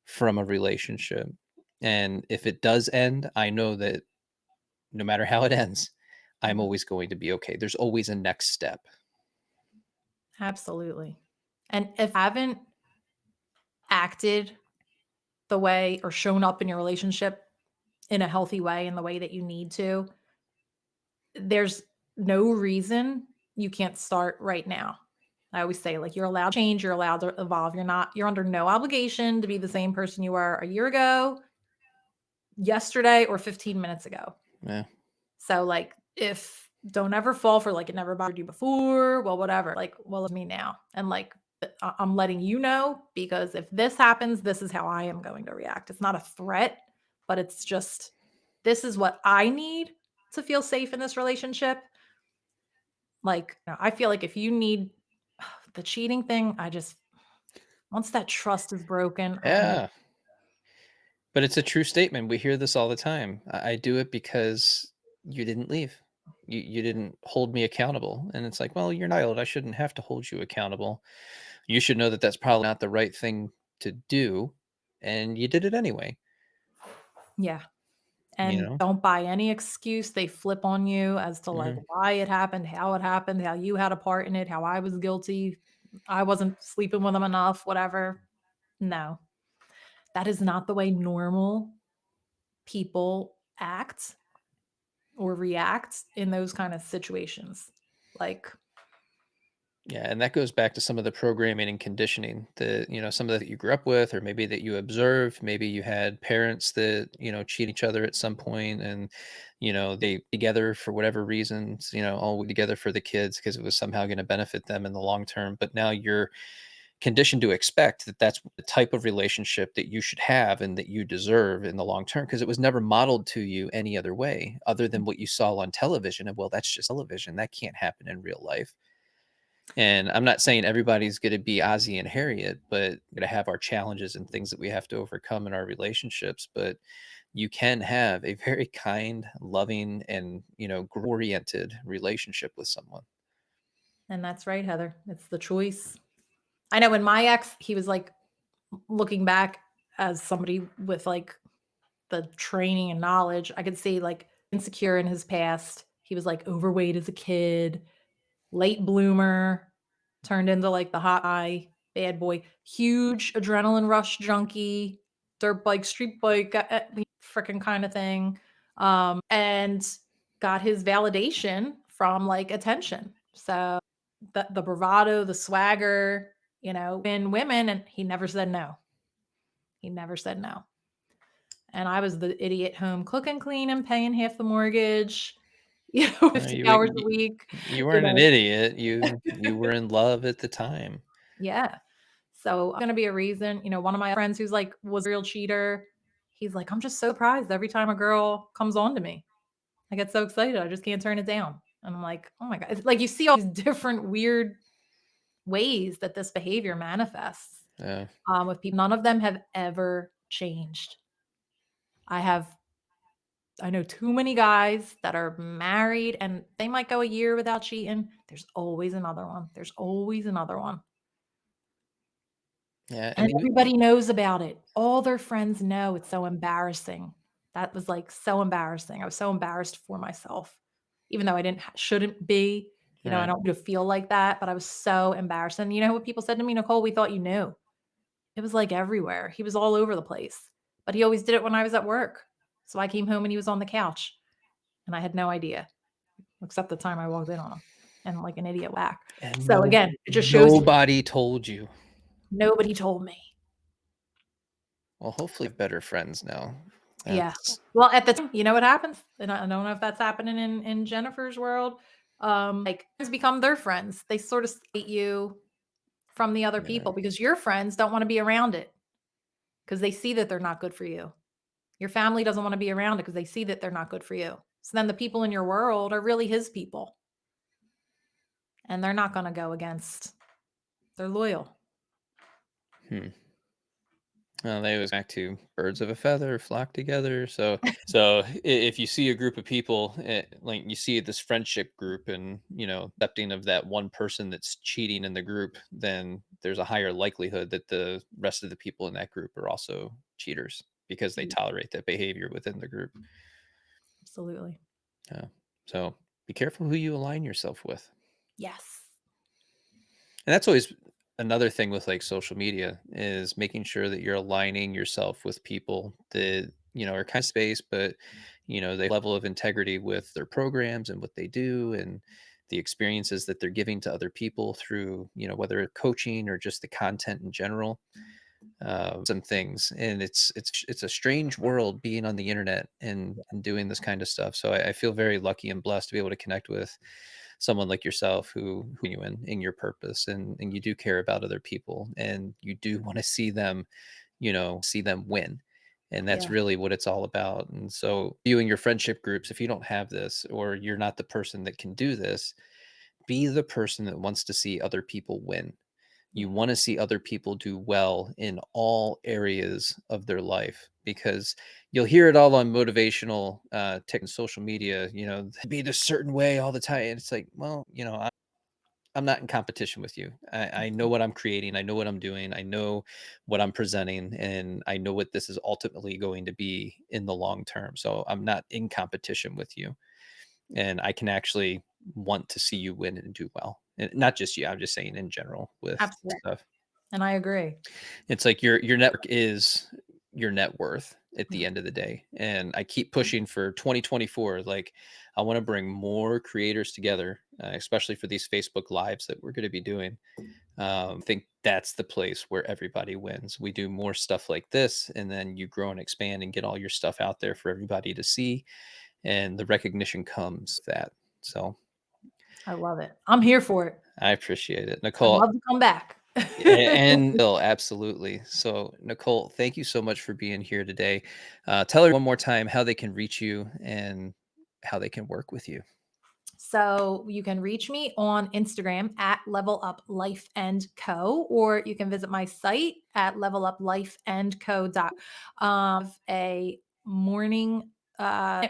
from a relationship. And if it does end, I know that no matter how it ends, I'm Mhm. always going to be okay. There's always a next step. Absolutely. And if you haven't acted the way or shown up in your relationship in a healthy way, in the way that you need to, there's no reason you can't start right now. I always say, like, you're allowed to change, you're allowed to evolve. You're under no obligation to be the same person you were a year ago, yesterday, or 15 minutes ago. Yeah. So, like, if don't ever fall for, like, it never bothered you before, well, whatever. Like, well, it's me now. And, like, I'm letting you know because if this happens, this is how I am going to react. It's not a threat, but it's just, this is what I need to feel safe in this relationship. Like, I feel like if you need the cheating thing, I just, once that trust is broken, I'm Yeah. But it's a true statement. We hear this all the time. I do it because you didn't leave. You didn't hold me accountable. And it's like, well, you're not old. I shouldn't have to hold you accountable. You should know that that's probably not the right thing to do. And you did it anyway, yeah. you And know? don't buy any excuse they flip on you as to, like, Mhm. why it happened, how you had a part in it, how I was guilty, I wasn't sleeping with him enough, whatever. No, that is not the way normal people act or react in those kind of situations. Like, Yeah, and that goes back to some of the programming and conditioning that, some of that you grew up with, or maybe that you observed. Maybe you had parents that, cheat each other at some point and, they together for whatever reasons, all together for the kids because it was somehow going to benefit them in the long term. But now you're conditioned to expect that that's the type of relationship that you should have and that you deserve in the long term because it was never modeled to you any other way other than what you saw on television. And well, that's just television. That can't happen in real life. And I'm not saying everybody's going to be Ozzy and Harriet, but going to have our challenges and things that we have to overcome in our relationships. But you can have a very kind, loving, and oriented relationship with someone. and that's right, Heather. It's the choice. I know when my ex, he was like, looking back as somebody with, like, the training and knowledge, I could see, like, insecure in his past. He was, like, overweight as a kid, late bloomer, turned into, like, the hot eye bad boy, huge adrenaline rush junkie, dirt bike, street bike, frickin' kinda thing, and got his validation from, like, attention. So, the bravado, the swagger, in women, and he never said no. He never said no. And I was the idiot home cooking, cleaning, paying half the mortgage, Uh, 50 you hours you a week, you you weren't an know idiot. You were in love at the time. Yeah. So, gonna be a reason, one of my friends who's, like, was a real cheater, he's like, "I'm just so surprised every time a girl comes on to me. I get so excited, I just can't turn it down." And I'm like, "Oh my god." It's like you see all these different weird ways that this behavior manifests, Yeah. with people. None of them have ever changed. I have I know too many guys that are married and they might go a year without cheating. There's always another one. There's always another one. Yeah, and And everybody knows about it. All their friends know. It's so embarrassing. That was, like, so embarrassing. I was so embarrassed for myself, even though I didn't shouldn't be. I right. don't need to feel like that, but I was so embarrassed. And you know what people said to me? "Nicole, we thought you knew." It was, like, everywhere. He was all over the place, but he always did it when I was at work. So I came home and he was on the couch, and I had no idea, except the time I walked in on him and like an idiot whack. And So again, it just shows you nobody told you. nobody told me. Well, hopefully better friends now. Yeah. That's Well, at the time, you know what happens? And I don't know if that's happening in Jennifer's world. Like friends become their friends. They sort of hate you from the other yeah. people because your friends don't want to be around it because they see that they're not good for you. Your family doesn't want to be around it because they see that they're not good for you. So then the people in your world are really his people and they're not going to go against. They're loyal. Hmm. Well, they always back to birds of a feather flock together. So if you see a group of people, like you see this friendship group, and accepting of that one person that's cheating in the group, then there's a higher likelihood that the rest of the people in that group are also cheaters because they Yeah, tolerate that behavior within the group. absolutely. Yeah. So be careful who you align yourself with. Yes. And that's always another thing with like social media is making sure that you're aligning yourself with people that, are kind of space, but they level of integrity with their programs and what they do and the experiences that they're giving to other people through, whether it's coaching or just the content in general. Some things, and it's a strange world being on the internet and doing this kind of stuff. So I feel very lucky and blessed to be able to connect with someone like yourself who you in your purpose, and you do care about other people, and you do want to see them win, and that's Yeah. really what it's all about. And so you and your friendship groups, if you don't have this or you're not the person that can do this, be the person that wants to see other people win. You Yeah. want to see other people do well in all areas of their life, because you'll hear it all on motivational tech and social media, be this certain way all the time. And it's like, well, I'm not in competition with you. I know what I'm creating. I know what I'm doing. I know what I'm presenting, and I know what this is ultimately going to be in the long term. So I'm not in competition with you, and I can actually want to see you win and do well. And not just you. I'm just saying in general with Absolutely. stuff. And I agree. It's like your network is your net worth at the Yeah. end of the day. And I keep pushing for 2024. Like, I want to bring more creators together, especially for these Facebook lives that we're going to be doing. I think that's the place where everybody wins. We do more stuff like this, and then you grow and expand and get all your stuff out there for everybody to see, and the recognition comes that. So I love it. I'm here for it. I appreciate it, I'd Nicole. love to come back. And Bill, absolutely. So, Nicole, thank you so much for being here today. Tell her one more time how they can reach you and how they can work with you. So you can reach me on Instagram at Level Up Life and Co. Or you can visit my site at leveluplifeandco.com. A morning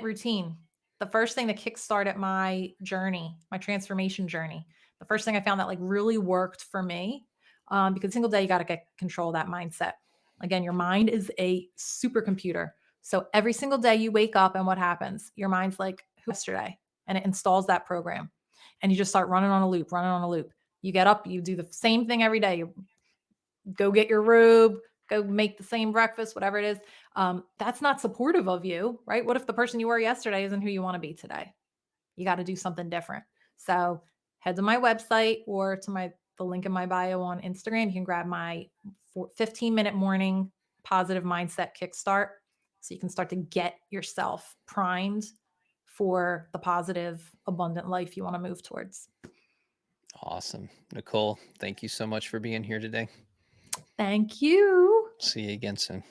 routine. The first thing that kickstarted my journey, my transformation journey, the first thing I found that like really worked for me, because single day you got to get control of that mindset. Again, your mind is a supercomputer. So every single day you wake up and what happens? Your mind's like, who yesterday? And it installs that program. And you just start running on a loop, running on a loop. You get up, you do the same thing every day. You go get your rube, go make the same breakfast, whatever it is. That's not supportive of you, right? What if the person you were yesterday isn't who you want to be today? You got to do something different. So head to my website or to the link in my bio on Instagram. You can grab my 15-minute morning positive mindset kickstart so you can start to get yourself primed for the positive, abundant life you want to move towards. Awesome. Nicole, thank you so much for being here today. Thank you. See you again soon.